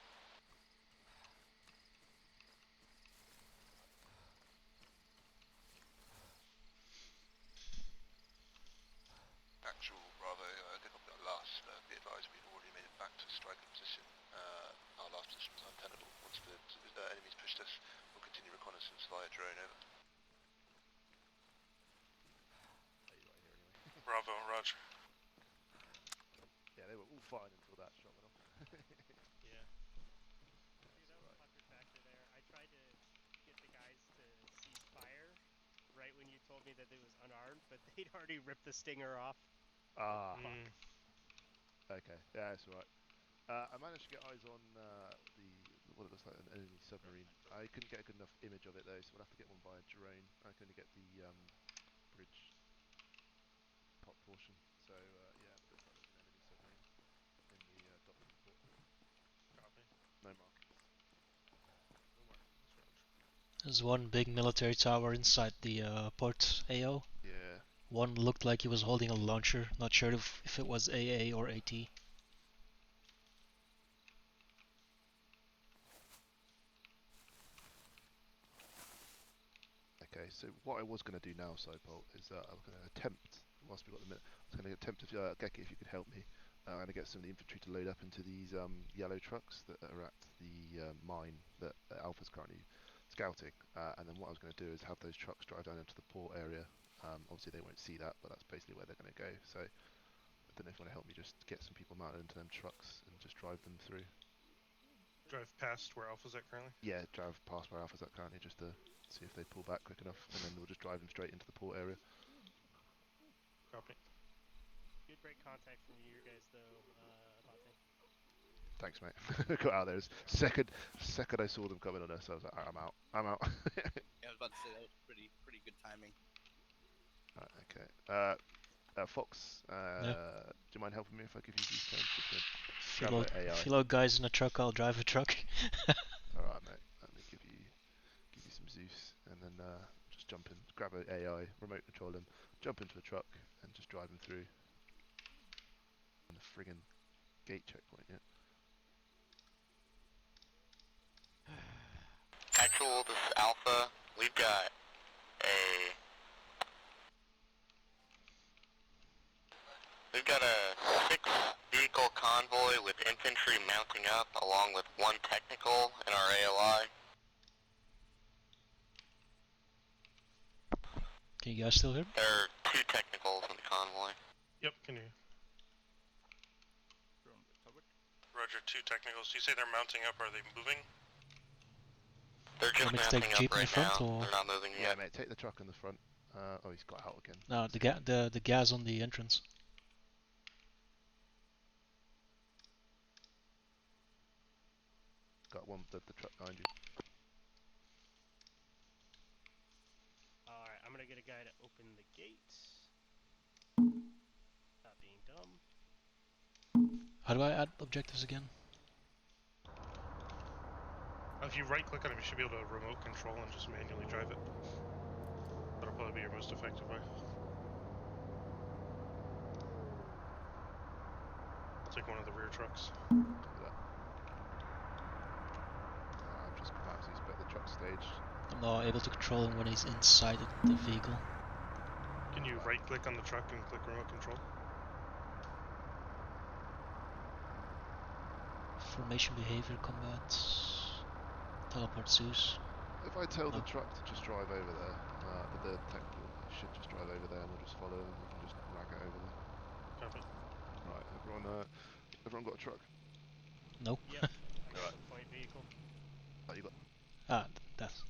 Actual Bravo, they got that last. Be advised, we've already made it back to striking position. Our last position was untenable. Once the enemies pushed us, we'll continue reconnaissance via drone over. Bravo, roger. Yeah, they were all fine until that shot went off. Yeah. See, that was a pucker factor there. I tried to get the guys to cease fire right when you told me that it was unarmed, but they'd already ripped the stinger off. Ah. Mm. Okay, yeah, that's alright. I managed to get eyes on what it looks like an enemy submarine. I couldn't get a good enough image of it though, so we'll have to get one by a drone. I can only get the bridge pop portion. So yeah, it looks like there's an enemy submarine in the dock of the port. Copy. No markings. No markings, roger. There's one big military tower inside the port AO. Yeah. One looked like he was holding a launcher. Not sure if it was AA or AT. Okay, so what I was going to do now, Sidebolt, is I was going to attempt, whilst we've got the minute, I was going to attempt, Geki, if you could help me, I'm going to get some of the infantry to load up into these yellow trucks that are at the mine that Alpha's currently scouting, and then what I was going to do is have those trucks drive down into the port area. Obviously they won't see that, but that's basically where they're going to go, so I don't know if you want to help me just get some people mounted into them trucks and just drive them through. Drive past where Alpha's at currently? Yeah, drive past where Alpha's at currently, just to see if they pull back quick enough, and then we'll just drive them straight into the port area. Copy. Good break contact from you guys, though, Abate. Thanks, mate. Got out there. Second I saw them coming on us, I was like, I'm out. Yeah, I was about to say that was pretty good timing. Right, okay. Fox, Yeah. do you mind helping me if I give you these terms? If you load guys in a truck, I'll drive a truck. Alright, mate. Let me give you some Zeus, and then just jump in, grab an AI, remote control him, jump into a truck, and just drive him through. On the friggin' gate checkpoint, yeah. Actual, this is Alpha. We've got a 6-vehicle convoy with infantry mounting up, along with 1 technical in our AOI. Can you guys still hear me? There are 2 technicals in the convoy. Yep, can you? Roger, 2 technicals. You say they're mounting up, are they moving? They're just Want me to take mounting the Jeep up in right the front, now. or? They're not moving Yeah, yet. mate, take the truck in the front. Oh, he's got out again. No, the gas on the entrance. Got one, the truck behind you. Alright, I'm gonna get a guy to open the gate. Not being dumb. How do I add objectives again? If you right click on him, you should be able to remote control and just manually drive it. That'll probably be your most effective way. Take one of the rear trucks. Do that. I've just come out to but the truck's staged. I'm not able to control him when he's inside the vehicle. Can you right click on the truck and click remote control? Formation, behavior, combat, teleport Zeus. If I tell the truck to just drive over there, with the technical, it should just drive over there and we'll just follow and we can just rag it over there. Copy. Right, everyone got a truck? No. Yep. I got the point vehicle. Oh, you got... Ah, that's...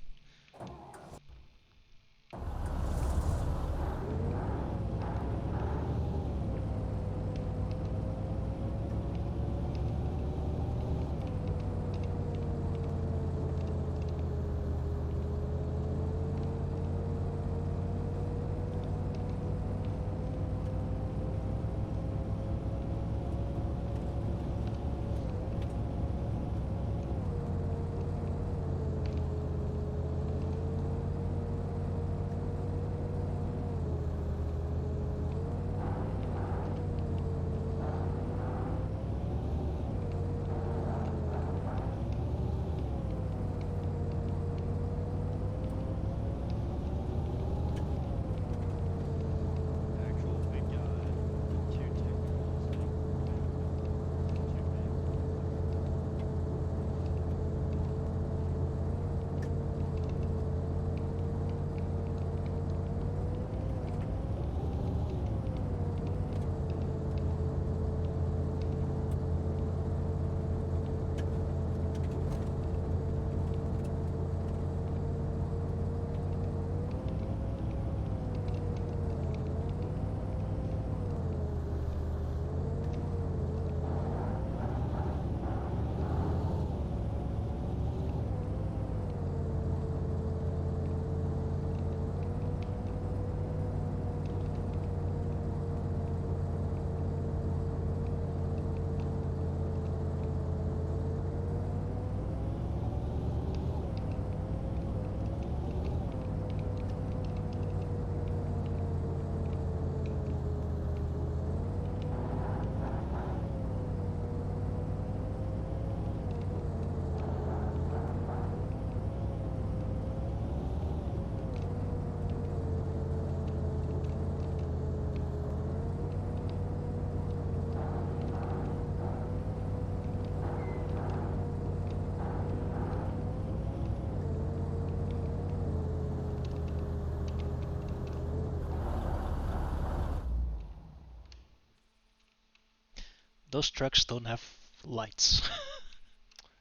Those trucks don't have lights.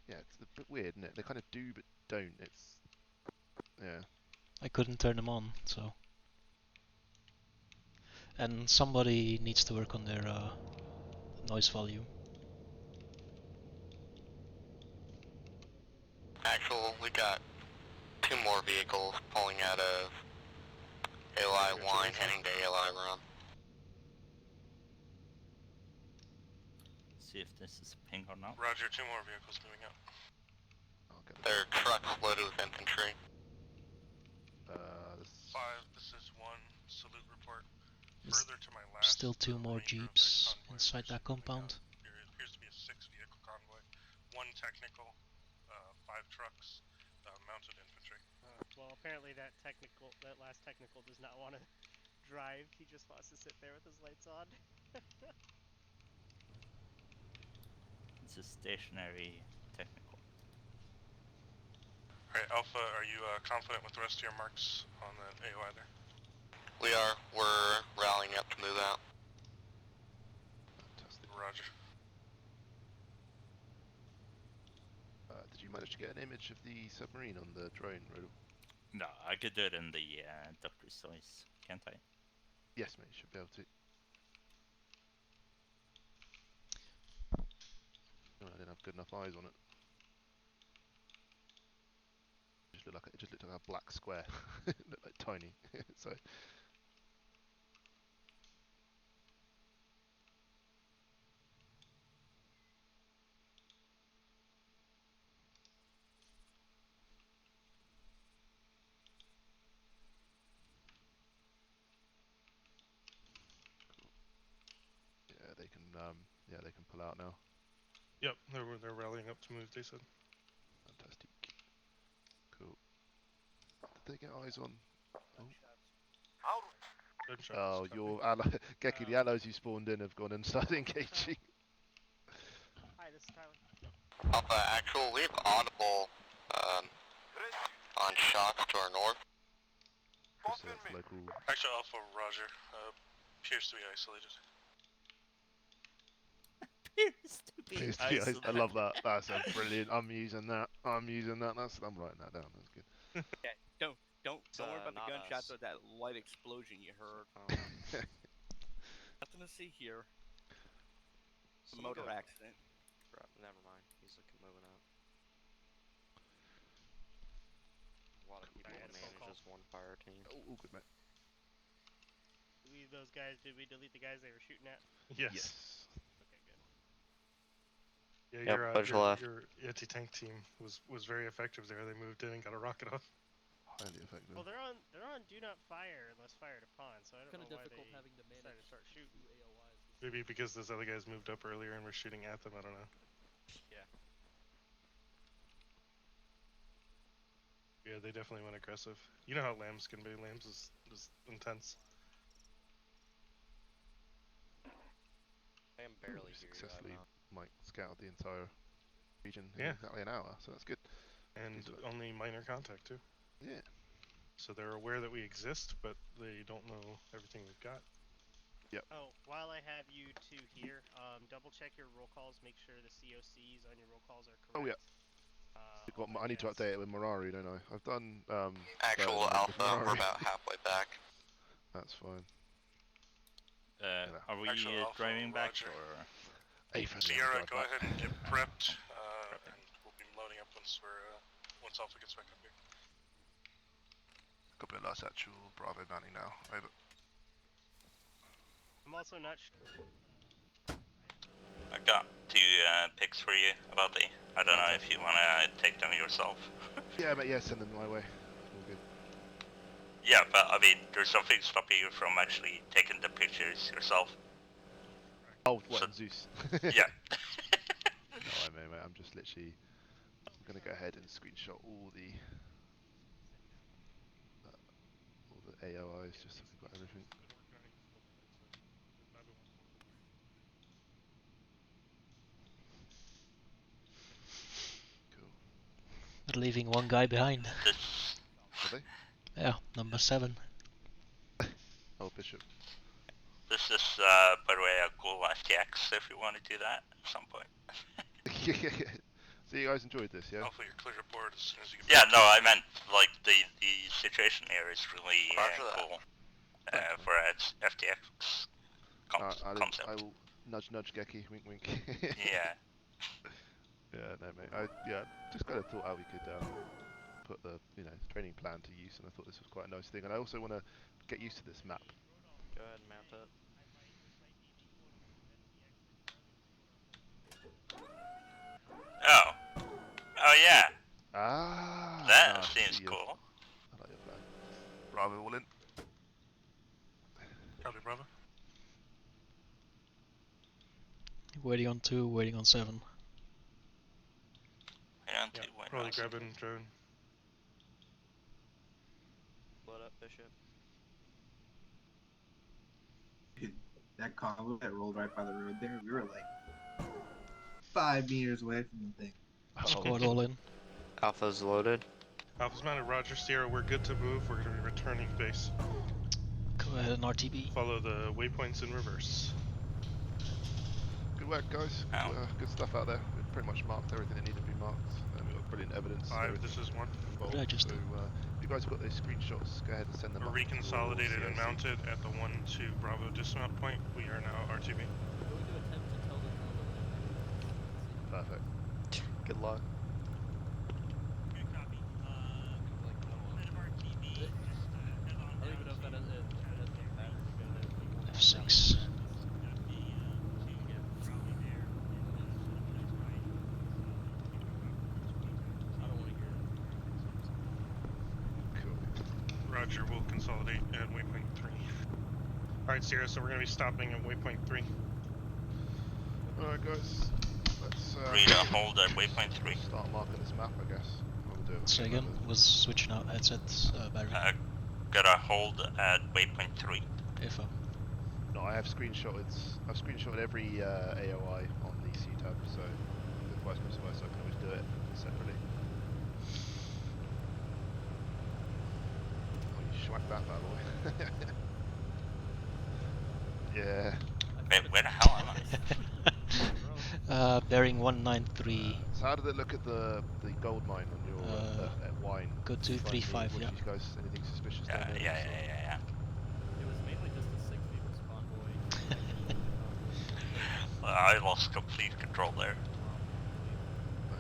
Yeah, it's a bit weird, isn't it? They kind of do, but don't. It's yeah. I couldn't turn them on, so. And somebody needs to work on their noise volume. Actual, we got 2 more vehicles pulling out of ALI 1, heading to ALI run. See if this is a ping or not. Roger, 2 more vehicles moving out. They're trucks loaded with infantry. 5, this is 1, salute report. There's Further to my left, still 2 more jeeps inside that compound. there appears to be a 6 vehicle convoy. 1 technical, 5 trucks, mounted infantry. Well, apparently that last technical does not want to drive. He just wants to sit there with his lights on. It's a stationary technical. Alright, Alpha, are you confident with the rest of your marks on the AOI there? We are. We're rallying up to move out. Fantastic. Roger. Did you manage to get an image of the submarine on the drone, Rodel? No, I could do it in the Dr. Soy's, can't I? Yes, mate. You should be able to. No, I didn't have good enough eyes on it. It just looked like a black square. It looked like tiny. So. Yeah, they can. Yeah, they can pull out now. Yep, they're rallying up to move. They said. Fantastic. Cool. Did they get eyes on? Oh, your ally, Geki, the allies you spawned in have gone and started engaging. Hi, this is Tyler. Alpha actual, we have audible on shots to our north. So that's local. Actually, Alpha, Roger. Appears to be isolated. Appears to be isolated. I love that. That's a brilliant. I'm using that. I'm writing that down. That's good. Yeah, don't worry about the gunshots or that light explosion you heard. Nothing to see here. Motor accident. Never mind. He's moving out. A lot of people manage as one fire team. Oh, good, mate. Those guys, did we delete the guys they were shooting at? Yes. Okay, good. Yeah, Yep, your anti-tank team was very effective there. They moved in and got a rocket off. Highly effective. Well, they're on do not fire unless fired upon, so I don't know why they having to decided to start shooting. AOIs. Maybe because those other guys moved up earlier and were shooting at them. I don't know. Yeah. Yeah, they definitely went aggressive. You know how Lambs can be. Lambs is intense. I am barely We here. successfully scouted the entire region in Yeah. exactly an hour, so that's good. And only minor contact too. Yeah. So they're aware that we exist, but they don't know everything we've got. Yep. Oh, while I have you two here, double check your roll calls. Make sure the COCs on your roll calls are correct. Oh yeah. I need to update it with Mirari, don't I? I've done Actual Alpha, we're about halfway back. That's fine. Are we driving back or? Sierra, go ahead and get prepped, and we'll be loading up once Alpha gets back up here. Copy last actual Bravo bounty now. Over. I'm also not I got 2 pics for you about the. I don't know if you wanna take them yourself. Yeah, but yeah, send them my way. All good. Yeah, but I mean, there's something stopping you from actually taking the pictures yourself. Oh, what, Zeus? Yeah. No, mate, I'm just literally going to go ahead and screenshot all the AOIs just so we've got everything. Cool. They're leaving one guy behind. Are they? Yeah, number 7. Oh, Bishop. This is, by the way, a cool FTX if you want to do that at some point. So you guys enjoyed this, yeah? Hopefully you're clear to board as soon as you get Yeah, back. no, I meant like the situation here is really cool for its FTX concept. I will nudge Geki, wink wink. Yeah. Yeah, no mate. Just kind of thought how we could put the training plan to use, and I thought this was quite a nice thing. And I also want to get used to this map. Go ahead and mount it. Oh yeah. Ah. That seems cool. I like your plan. Bravo, all in. Copy, Bravo. Waiting on 2, waiting on 7. Probably grabbing drone. Blood up, Bishop. That convo that rolled right by the road there, we were like 5 meters away from the thing. Squad all in. Alpha's loaded. Alpha's mounted, Roger, Sierra, we're good to move. We're going to be returning to base. Go ahead and RTB. Follow the waypoints in reverse. Good work, guys. Good stuff out there. We've pretty much marked everything that needed to be marked. And we've got brilliant evidence. 5, this is 1. What did I just do? If you guys have got those screenshots, go ahead and send them We're up. reconsolidated and mounted at the 1-2 Bravo dismount point. We are now RTB. Perfect. Good luck. F6. Roger, we'll consolidate at waypoint 3. Alright, Sierra, so we're going to be stopping at waypoint 3. Alright, guys. Let's Read a hold at waypoint 3. Start marking this map, I guess. We'll do it. Say again, was switching out headsets, battery. Got a hold at waypoint 3. Info. No, I've screenshotted every AOI on the CTAB, so if vice versa, I can always do it separately. Oh, you schwacked that bad boy. Yeah. Wait, where the hell am I? Bearing 193. So how did it look at the gold mine on your at Wine? Go 235, what yeah. did you guys, anything suspicious down there? Yeah. It was mainly just a 6 vehicles convoy. I lost complete control there.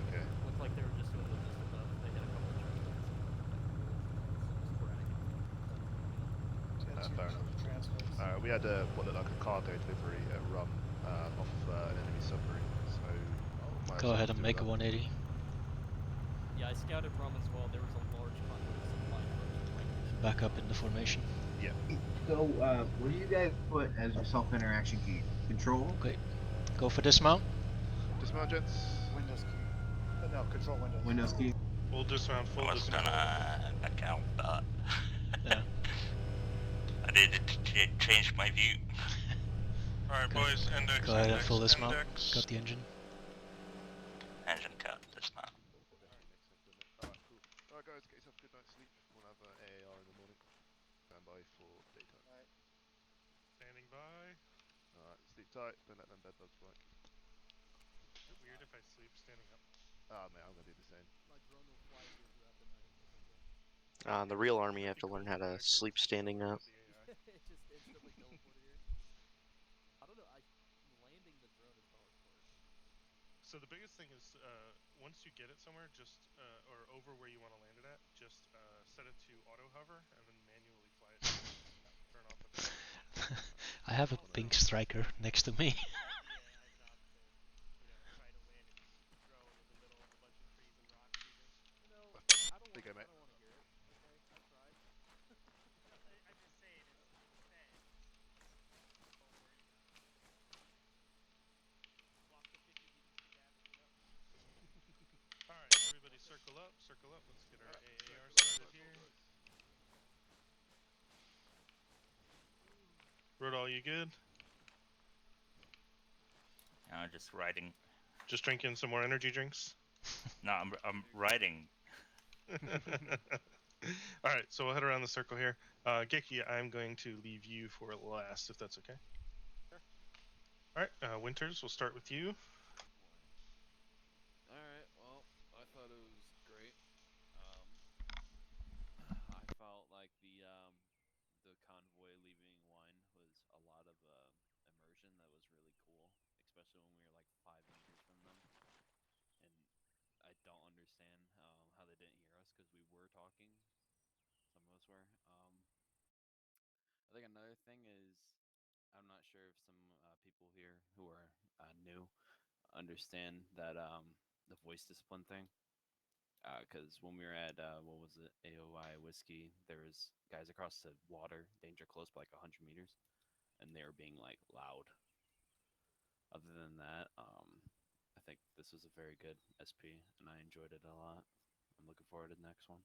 Okay. Looked like they were just doing logistical stuff. They hit a couple of sporadic. Fair enough. We had what looked like a cargo delivery at Rum off an enemy submarine. So Go ahead and make a 180. Yeah, I scouted Rum as well. There was a large convoy supply trucks. Back up in the formation. Yeah. So, what do you guys put as your self-interaction key? Control? Okay. Go for dismount. Dismount, gents. Windows key. No, control Windows. Windows key. Full dismount, full I was dismount. gonna back out, but Yeah. I needed to change my view. Alright, boys, index. Go ahead and index, full dismount. index. Got the engine. Engine cut, dismount. Alright, cool. Alright guys, get yourself a good night's sleep. We'll have AAR in the morning. Stand by for daytime. Standing by. Alright, sleep tight. Don't let them bed bugs bite. Is it weird if I sleep standing up? Ah, mate, I'm gonna do the same. The real army, you have to learn how to sleep standing up. Just instantly teleported here. I don't know. Landing the drone is the hard part. So the biggest thing is, once you get it somewhere, just or over where you want to land it at, just set it to auto hover and then manually fly it. Turn off the thing. I have a pink striker next to me. There you go, mate. Alright, everybody circle up, let's get our AAR started here. Rodall, you good? Just riding. Just drinking some more energy drinks? No, I'm riding. Alright, so we'll head around the circle here. Geki, I'm going to leave you for last, if that's okay. All right, Winters, we'll start with you. Alright, well, I thought it was great. I felt like the convoy leaving one was a lot of immersion that was really cool, especially when we were like 5 meters from them. And I don't understand how they didn't hear us because we were talking. Some of us were. I think another thing is I'm not sure if some people here who are new understand that the voice discipline thing. Because when we were at what was it, AOI Whiskey, there was guys across the water, danger close by like 100 meters, and they were being like loud. Other than that, I think this was a very good SP, and I enjoyed it a lot. I'm looking forward to the next one.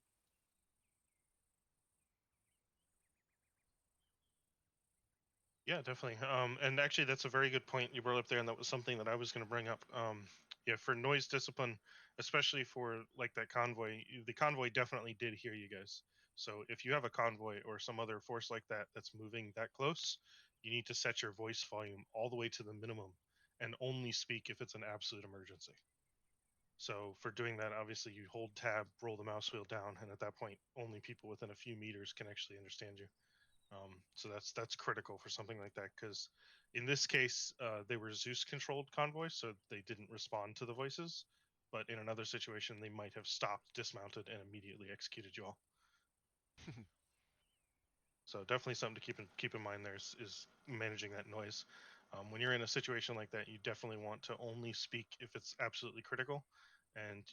Yeah, definitely. And actually, that's a very good point you brought up there, and that was something that I was going to bring up. Yeah, for noise discipline, especially for like that convoy, the convoy definitely did hear you guys. So if you have a convoy or some other force like that that's moving that close, you need to set your voice volume all the way to the minimum and only speak if it's an absolute emergency. So for doing that, obviously you hold tab, roll the mouse wheel down, and at that point, only people within a few meters can actually understand you. So that's critical for something like that, because in this case they were Zeus controlled convoys, so they didn't respond to the voices. But in another situation, they might have stopped, dismounted, and immediately executed you all. So definitely something to keep in mind. There is managing that noise. When you're in a situation like that, you definitely want to only speak if it's absolutely critical, and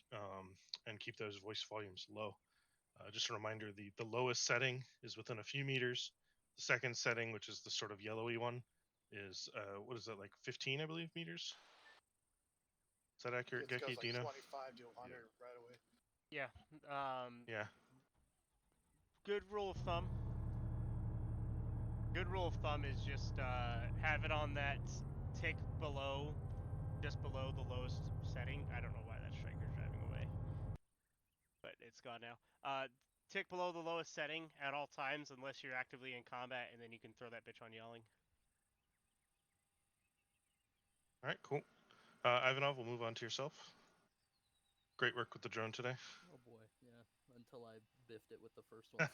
keep those voice volumes low. Just a reminder, the lowest setting is within a few meters. The second setting, which is the sort of yellowy one, is what is that, like 15, I believe, meters? Is that accurate, It Geki? goes Do you like know? 25 to 100 right away. Yeah. Yeah. Good rule of thumb. Good rule of thumb is just have it on that tick below, just below the lowest setting. I don't know why that striker's driving away, but it's gone now. Tick below the lowest setting at all times unless you're actively in combat, and then you can throw that bitch on yelling. All right, cool. Ivanov, we'll move on to yourself. Great work with the drone today. Oh boy, yeah. Until I biffed it with the first one.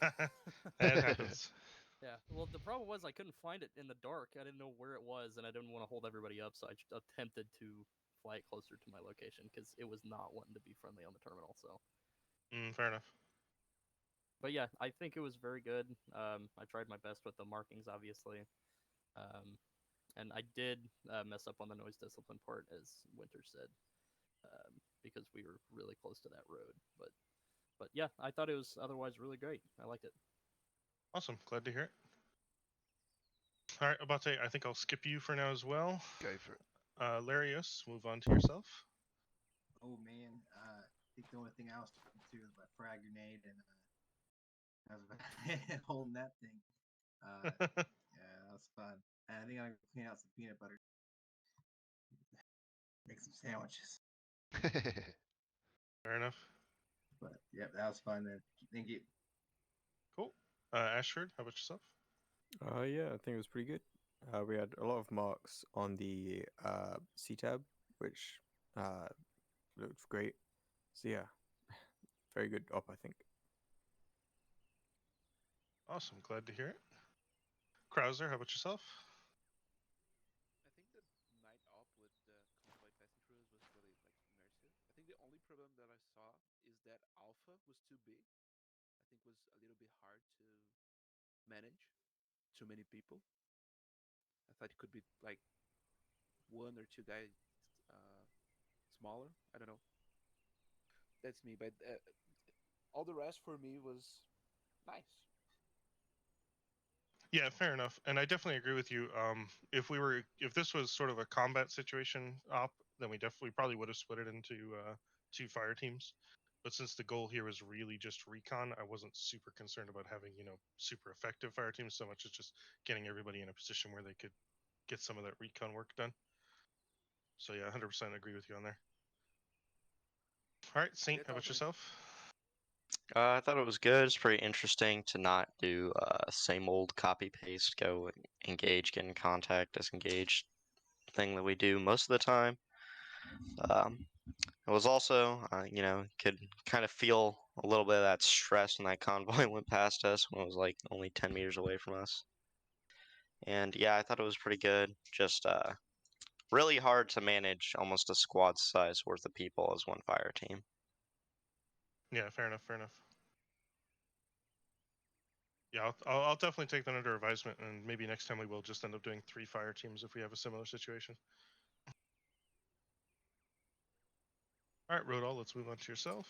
It happens. Yeah. Well, the problem was I couldn't find it in the dark. I didn't know where it was, and I didn't want to hold everybody up, so I attempted to fly it closer to my location because it was not wanting to be friendly on the terminal. So. Fair enough. But yeah, I think it was very good. I tried my best with the markings, obviously. And I did mess up on the noise discipline part, as Winter said, because we were really close to that road. But yeah, I thought it was otherwise really great. I liked it. Awesome. Glad to hear it. All right, Abate, I think I'll skip you for now as well. Go for it. Larios, move on to yourself. Oh man, I think the only thing I was talking to was my frag grenade, and I was about holding that thing. Yeah, that was fun. And I think I'm gonna clean out some peanut butter, make some sandwiches. Fair enough. But yeah, that was fun. Then thank you. Cool. Ashford, how about yourself? Yeah, I think it was pretty good. We had a lot of marks on the CTAB, which looked great. So yeah, very good op, I think. Awesome. Glad to hear it. Krauser, how about yourself? I think the night op with the convoy passing through was really like immersive. I think the only problem that I saw is that Alpha was too big. I think was a little bit hard to manage. Too many people. I thought it could be like one or two guys smaller. I don't know. That's me, but all the rest for me was nice. Yeah, fair enough. And I definitely agree with you. If this was sort of a combat situation op, then we probably would have split it into 2 fire teams. But since the goal here was really just recon, I wasn't super concerned about having, super effective fire teams so much as just getting everybody in a position where they could get some of that recon work done. So yeah, 100% agree with you on there. All right, Saint, how about yourself? I thought it was good. It's pretty interesting to not do same old copy paste, go engage, get in contact, disengage. thing that we do most of the time. It was also, you know, could kind of feel a little bit of that stress when that convoy went past us when it was like only 10 meters away from us. And yeah, I thought it was pretty good. Just really hard to manage almost a squad size worth of people as one fire team. Yeah, fair enough, fair enough. Yeah, I'll definitely take that under advisement, and maybe next time we will just end up doing 3 fire teams if we have a similar situation. All right, Rodal, let's move on to yourself.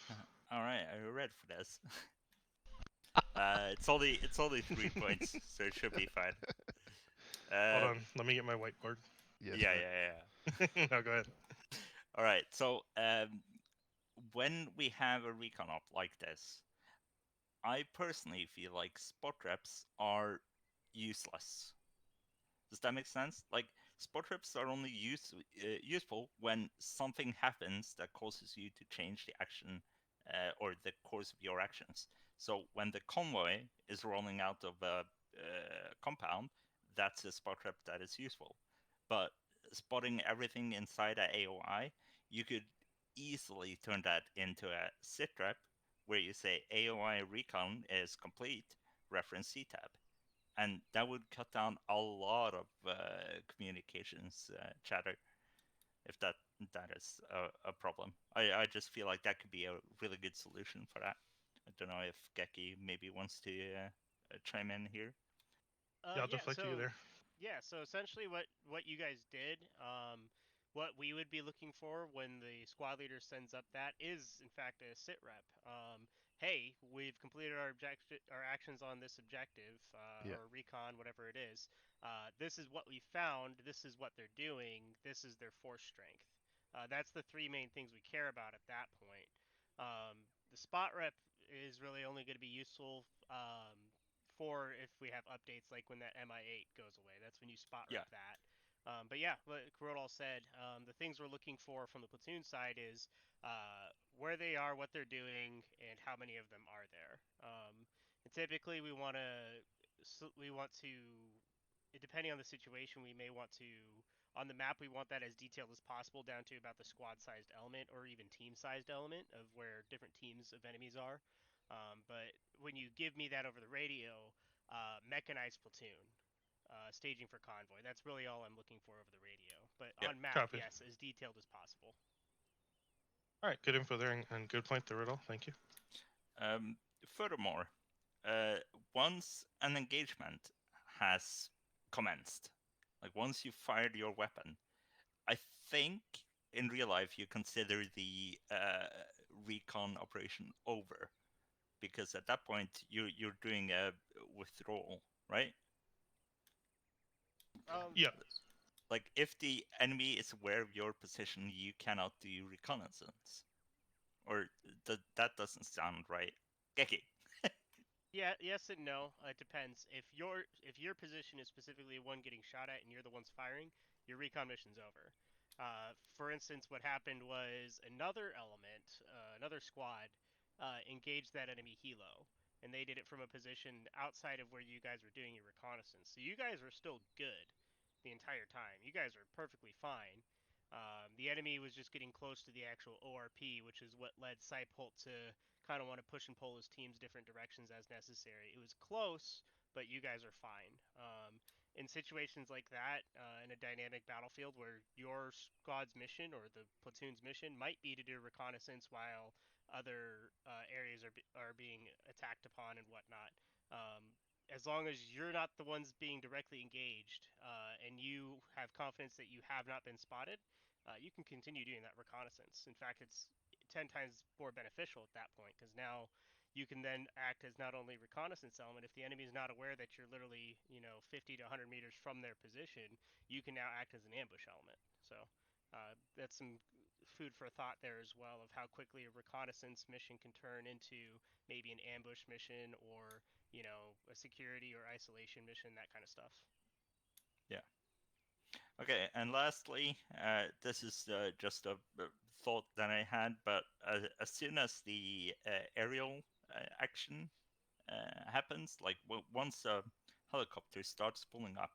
All right, are you ready for this? It's only 3 points, so it should be fine. Hold on, let me get my whiteboard. Yes, Yeah. No, go ahead. All right, so when we have a recon op like this, I personally feel like SPOTREPs are useless. Does that make sense? Like, SPOTREPs are only useful when something happens that causes you to change the action or the course of your actions. So when the convoy is rolling out of a compound, that's a SPOTREP that is useful. But spotting everything inside a AOI, you could easily turn that into a SITREP where you say AOI recon is complete, reference CTAB. And that would cut down a lot of communications chatter, if that is a problem. I just feel like that could be a really good solution for that. I don't know if Geki maybe wants to chime in here. Yeah, I'll deflect you there. Yeah, so essentially what you guys did, what we would be looking for when the squad leader sends up that is, in fact, a sit rep. Hey, we've completed our actions on this objective, or recon, whatever it is. This is what we found. This is what they're doing. This is their force strength. That's the 3 main things we care about at that point. The spot rep is really only going to be useful for if we have updates like when that MI8 goes away. That's when you spot rep that. But yeah, like Rodal said, the things we're looking for from the platoon side is where they are, what they're doing, and how many of them are there. And typically, we want to, depending on the situation, we may want to, on the map, we want that as detailed as possible down to about the squad-sized element or even team-sized element of where different teams of enemies are. But when you give me that over the radio, mechanized platoon, staging for convoy, that's really all I'm looking for over the radio. But on map, copy. yes, as detailed as possible. All right, good info there, and good point there, Riddle. Thank you. Furthermore, once an engagement has commenced, like once you fired your weapon, I think in real life you consider the recon operation over, because at that point you're doing a withdrawal, right? Yeah. Like if the enemy is aware of your position, you cannot do reconnaissance. Or that doesn't sound right. Geki. Yeah, yes and no. It depends. If your position is specifically one getting shot at and you're the ones firing, your recon mission's over. For instance, what happened was another element, another squad, engaged that enemy helo, and they did it from a position outside of where you guys were doing your reconnaissance. So you guys were still good the entire time. You guys are perfectly fine. The enemy was just getting close to the actual ORP, which is what led Seipolt to kind of want to push and pull his teams different directions as necessary. It was close, but you guys are fine. In situations like that, in a dynamic battlefield where your squad's mission or the platoon's mission might be to do reconnaissance while other areas are being attacked upon and whatnot. As long as you're not the ones being directly engaged and you have confidence that you have not been spotted, you can continue doing that reconnaissance. In fact, it's 10 times more beneficial at that point because now you can then act as not only reconnaissance element. If the enemy is not aware that you're literally 50 to 100 meters from their position, you can now act as an ambush element. So that's some food for thought there as well of how quickly a reconnaissance mission can turn into maybe an ambush mission or a security or isolation mission, that kind of stuff. Yeah. Okay, and lastly, this is just a thought that I had, but as soon as the aerial action happens, like once a helicopter starts pulling up,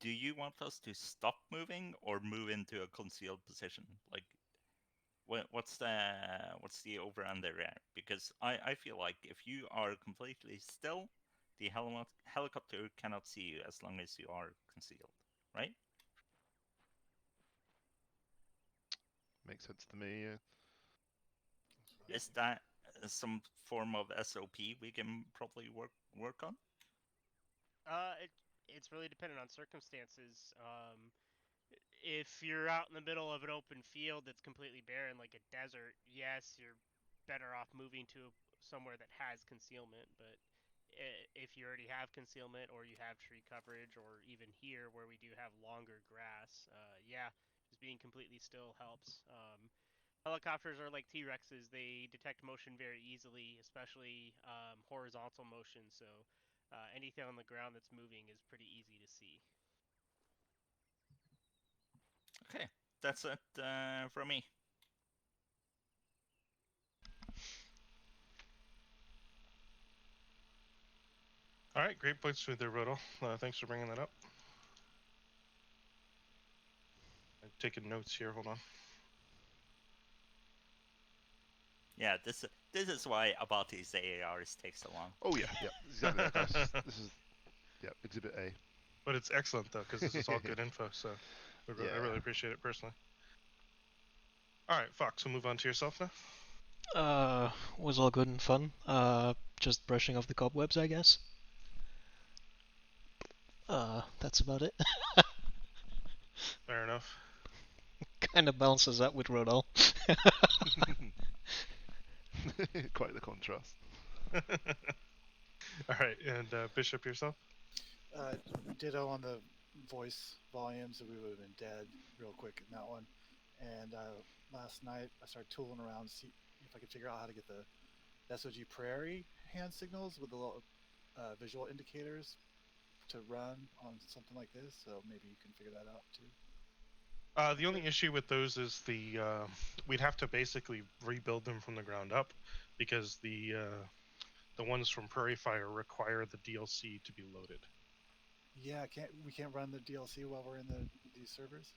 do you want us to stop moving or move into a concealed position? Like, what's the over under there? Because I feel like if you are completely still, the helicopter cannot see you as long as you are concealed, right? Makes sense to me. Yeah. Is that some form of SOP we can probably work on? It's really dependent on circumstances. If you're out in the middle of an open field that's completely barren, like a desert, yes, you're better off moving to somewhere that has concealment. But if you already have concealment, or you have tree coverage, or even here where we do have longer grass, yeah, just being completely still helps. Helicopters are like T-Rexes. They detect motion very easily, especially horizontal motion. So anything on the ground that's moving is pretty easy to see. Okay, that's it from me. All right, great points through there, Rodol. Thanks for bringing that up. I'm taking notes here. Hold on. Yeah, this is why Abati's AARs take so long. Oh yeah, exactly that, guys. This is Exhibit A. But it's excellent though, because this is all good info. So I really appreciate it personally. All right, Fox, we'll move on to yourself now. Was all good and fun. Just brushing off the cobwebs, I guess. That's about it. Fair enough. Kind of balances out with Rodol. Quite the contrast. All right, and Bishop, yourself? Ditto on the voice volumes, we would have been dead real quick in that one. And last night I started tooling around to see if I could figure out how to get the SOG Prairie hand signals with the little visual indicators to run on something like this. So maybe you can figure that out too. The only issue with those is we'd have to basically rebuild them from the ground up, because the ones from Prairie Fire require the DLC to be loaded. Yeah, we can't run the DLC while we're in these servers?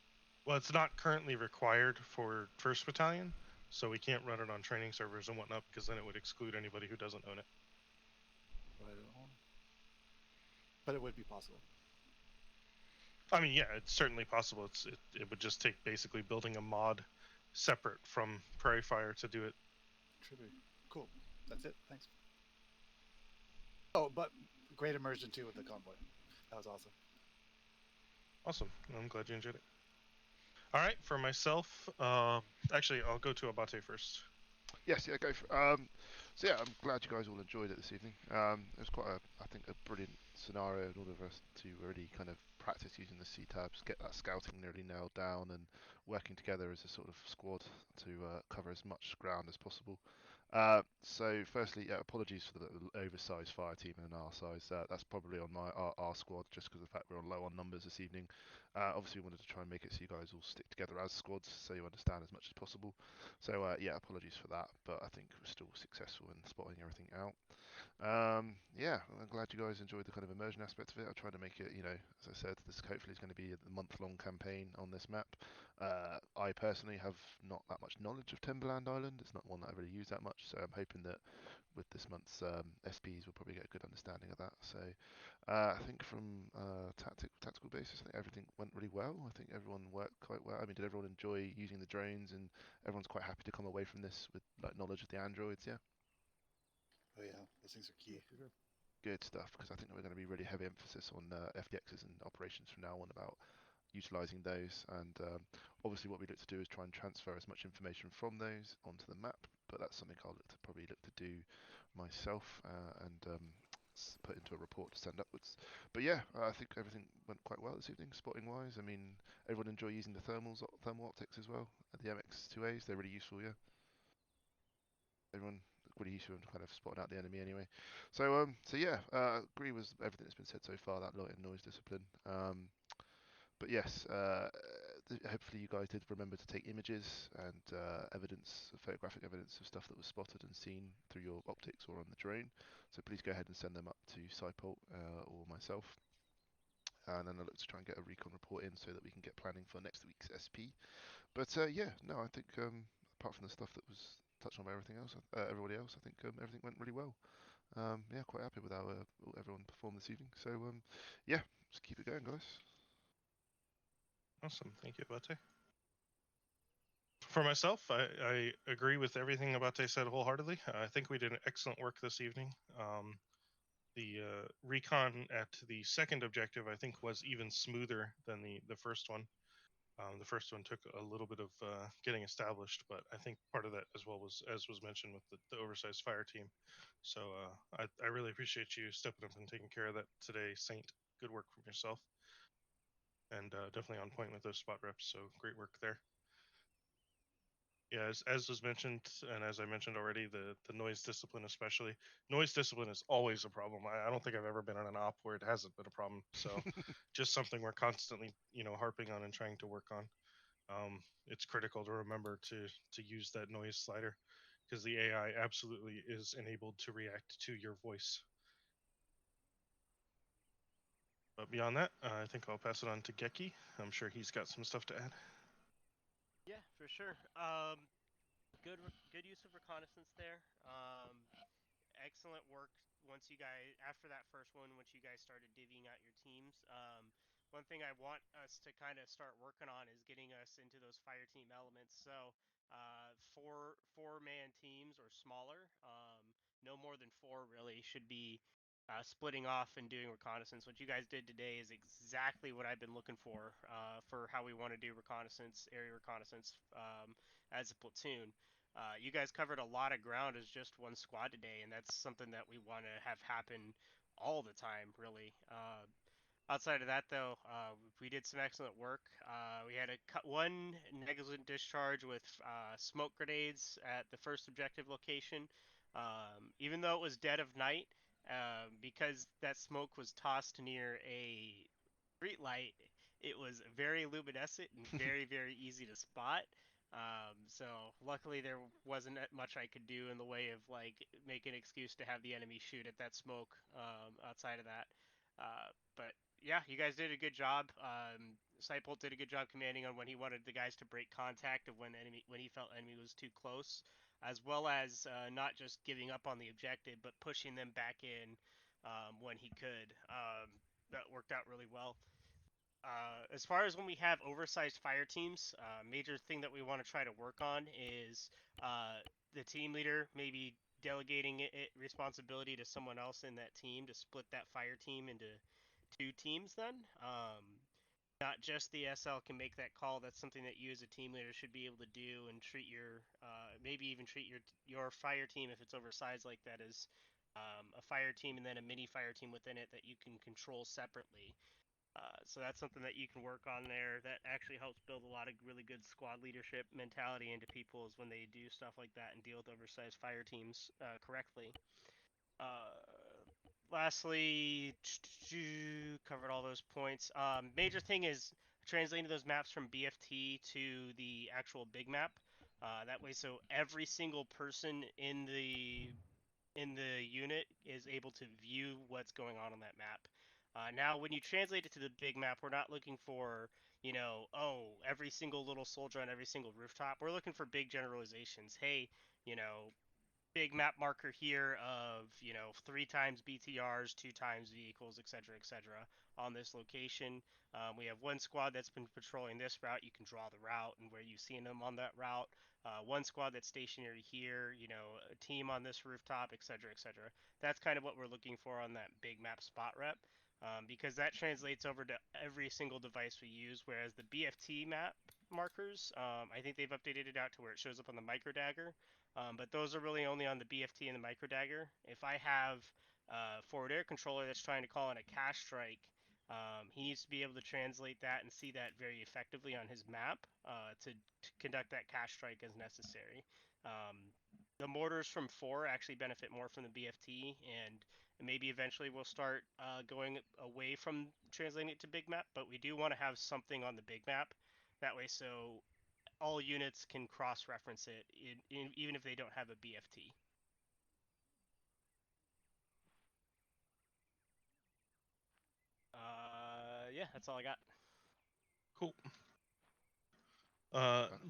Well, it's not currently required for 1st Battalion, so we can't run it on training servers and whatnot, because then it would exclude anybody who doesn't own it. Right on. But it would be possible. I mean, yeah, it's certainly possible. It would just take basically building a mod separate from Prairie Fire to do it. Tribute. Cool. That's it. Thanks. Oh, but great immersion too with the convoy. That was awesome. Awesome. I'm glad you enjoyed it. All right, for myself, actually, I'll go to Abate first. Yes, yeah, go for so yeah, I'm glad you guys all enjoyed it this evening. It was quite I think a brilliant scenario in order for us to really kind of practice using the CTABs, get that scouting nearly nailed down, and working together as a sort of squad to cover as much ground as possible. So firstly, yeah, apologies for the oversized fire team and our size. That's probably on our squad, just because of the fact we're on low on numbers this evening. Obviously, we wanted to try and make it so you guys all stick together as squads, so you understand as much as possible. So yeah, apologies for that, but I think we're still successful in spotting everything out. Yeah, I'm glad you guys enjoyed the kind of immersion aspect of it. I tried to make it, as I said, this hopefully is going to be a month-long campaign on this map. I personally have not that much knowledge of Timberland Island. It's not one that I really use that much, so I'm hoping that with this month's SPs we'll probably get a good understanding of that. So I think from tactical basis, I think everything went really well. I think everyone worked quite well. I mean, did everyone enjoy using the drones, and everyone's quite happy to come away from this with like knowledge of the androids? Yeah. Oh yeah, those things are key. Good stuff, because I think we're going to be really heavy emphasis on FDXs and operations from now on about utilising those, and obviously what we look to do is try and transfer as much information from those onto the map, but that's something I'll probably look to do myself and put into a report to send upwards. But yeah, I think everything went quite well this evening, spotting wise. I mean, everyone enjoy using the thermal optics as well, the MX2As, they're really useful, yeah. Everyone really useful in kind of spotting out the enemy anyway. So yeah, agree with everything that's been said so far, that light and noise discipline. But yes, hopefully you guys did remember to take images and evidence, photographic evidence of stuff that was spotted and seen through your optics or on the drone. So please go ahead and send them up to Cypult or myself. and then I look to try and get a recon report in so that we can get planning for next week's SP. But yeah, no, I think apart from the stuff that was touched on by everybody else, I think everything went really well. Yeah, quite happy with how everyone performed this evening. So yeah, just keep it going, guys. Awesome, thank you, Abate. For myself, I agree with everything Abate said wholeheartedly. I think we did an excellent work this evening. The recon at the second objective, I think, was even smoother than the first one. The first one took a little bit of getting established, but I think part of that as well was, as was mentioned, with the oversized fire team. So I really appreciate you stepping up and taking care of that today, Saint. Good work from yourself. And definitely on point with those spot reps, so great work there. Yeah, as was mentioned, and as I mentioned already, the noise discipline especially. Noise discipline is always a problem. I don't think I've ever been on an op where it hasn't been a problem. So just something we're constantly, harping on and trying to work on. It's critical to remember to use that noise slider, because the AI absolutely is enabled to react to your voice. But beyond that, I think I'll pass it on to Geki. I'm sure he's got some stuff to add. Yeah, for sure. Good use of reconnaissance there. Excellent work once you guys, after that first one, once you guys started divvying out your teams. One thing I want us to kind of start working on is getting us into those fire team elements. So four-man teams or smaller, no more than four really, should be splitting off and doing reconnaissance. What you guys did today is exactly what I've been looking for how we want to do reconnaissance, area reconnaissance as a platoon. You guys covered a lot of ground as just one squad today, and that's something that we want to have happen all the time, really. Outside of that, though, we did some excellent work. We had one negligent discharge with smoke grenades at the first objective location. Even though it was dead of night, because that smoke was tossed near a street light, it was very luminescent and very, very easy to spot. So luckily there wasn't much I could do in the way of like make an excuse to have the enemy shoot at that smoke outside of that. But yeah, you guys did a good job. Seipold did a good job commanding on when he wanted the guys to break contact of when he felt enemy was too close, as well as not just giving up on the objective, but pushing them back in when he could. That worked out really well. As far as when we have oversized fire teams, major thing that we want to try to work on is the team leader maybe delegating responsibility to someone else in that team to split that fire team into two teams then. Not just the SL can make that call. That's something that you as a team leader should be able to do, and treat your maybe even treat your fire team, if it's oversized like that, as a fire team and then a mini fire team within it that you can control separately. So that's something that you can work on there. That actually helps build a lot of really good squad leadership mentality into people, is when they do stuff like that and deal with oversized fire teams correctly. Lastly, covered all those points. Major thing is translating those maps from BFT to the actual big map. That way, so every single person in the unit is able to view what's going on that map. Now, when you translate it to the big map, we're not looking for, every single little soldier on every single rooftop. We're looking for big generalizations. Hey, big map marker here of 3 times BTRs, 2 times vehicles, etc., on this location. We have one squad that's been patrolling this route. You can draw the route and where you've seen them on that route. One squad that's stationary here, a team on this rooftop, etc., That's kind of what we're looking for on that big map spot rep, because that translates over to every single device we use. Whereas the BFT map markers, I think they've updated it out to where it shows up on the micro dagger. But those are really only on the BFT and the micro dagger. If I have a forward air controller that's trying to call in a cash strike, he needs to be able to translate that and see that very effectively on his map to conduct that cash strike as necessary. The mortars from 4 actually benefit more from the BFT, and maybe eventually we'll start going away from translating it to big map, but we do want to have something on the big map. That way, so all units can cross-reference it, even if they don't have a BFT. yeah, that's all I got. Cool.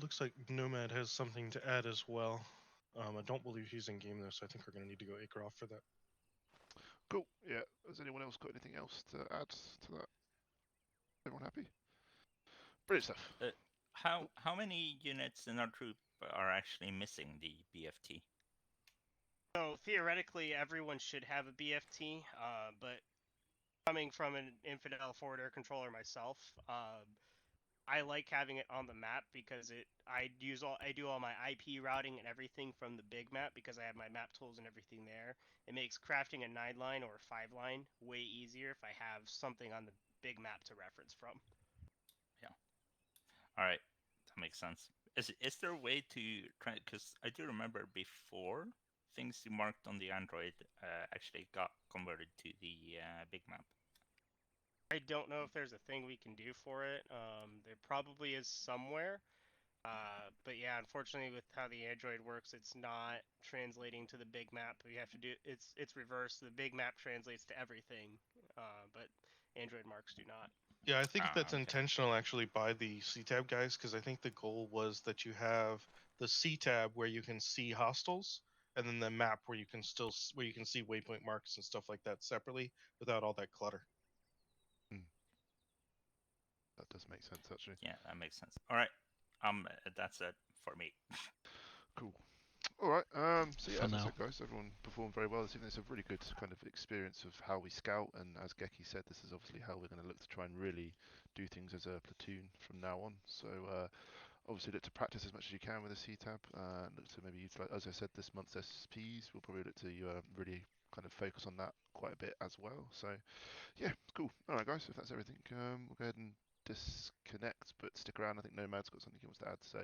Looks like Nomad has something to add as well. I don't believe he's in game though, so I think we're going to need to go acre off for that. Cool. Yeah. Has anyone else got anything else to add to that? Everyone happy? Brilliant stuff. How many units in our troop are actually missing the BFT? So theoretically, everyone should have a BFT, but coming from an infidel forward air controller myself, I like having it on the map because I do all my IP routing and everything from the big map because I have my map tools and everything there. It makes crafting a 9-line or a 5-line way easier if I have something on the big map to reference from. Yeah. All right, that makes sense. Is there a way to try? Because I do remember before things you marked on the Android actually got converted to the big map. I don't know if there's a thing we can do for it. There probably is somewhere. But yeah, unfortunately, with how the Android works, it's not translating to the big map. We have to do it's reversed. The big map translates to everything, but Android marks do not. Yeah, I think that's intentional actually by the CTAB guys, because I think the goal was that you have the CTAB where you can see hostiles, and then the map where you can see waypoint marks and stuff like that separately without all that clutter. That does make sense, actually. Yeah, that makes sense. All right, that's it for me. Cool. All right. So yeah, For as I now. said, guys, everyone performed very well this evening. It's a really good kind of experience of how we scout, and as Geki said, this is obviously how we're going to look to try and really do things as a platoon from now on. So obviously look to practice as much as you can with the CTAB. Look to maybe utilize, as I said, this month's SPs. We'll probably look to really kind of focus on that quite a bit as well. So yeah, cool. All right, guys, if that's everything, we'll go ahead and disconnect, but stick around. I think Nomad's got something he wants to add. So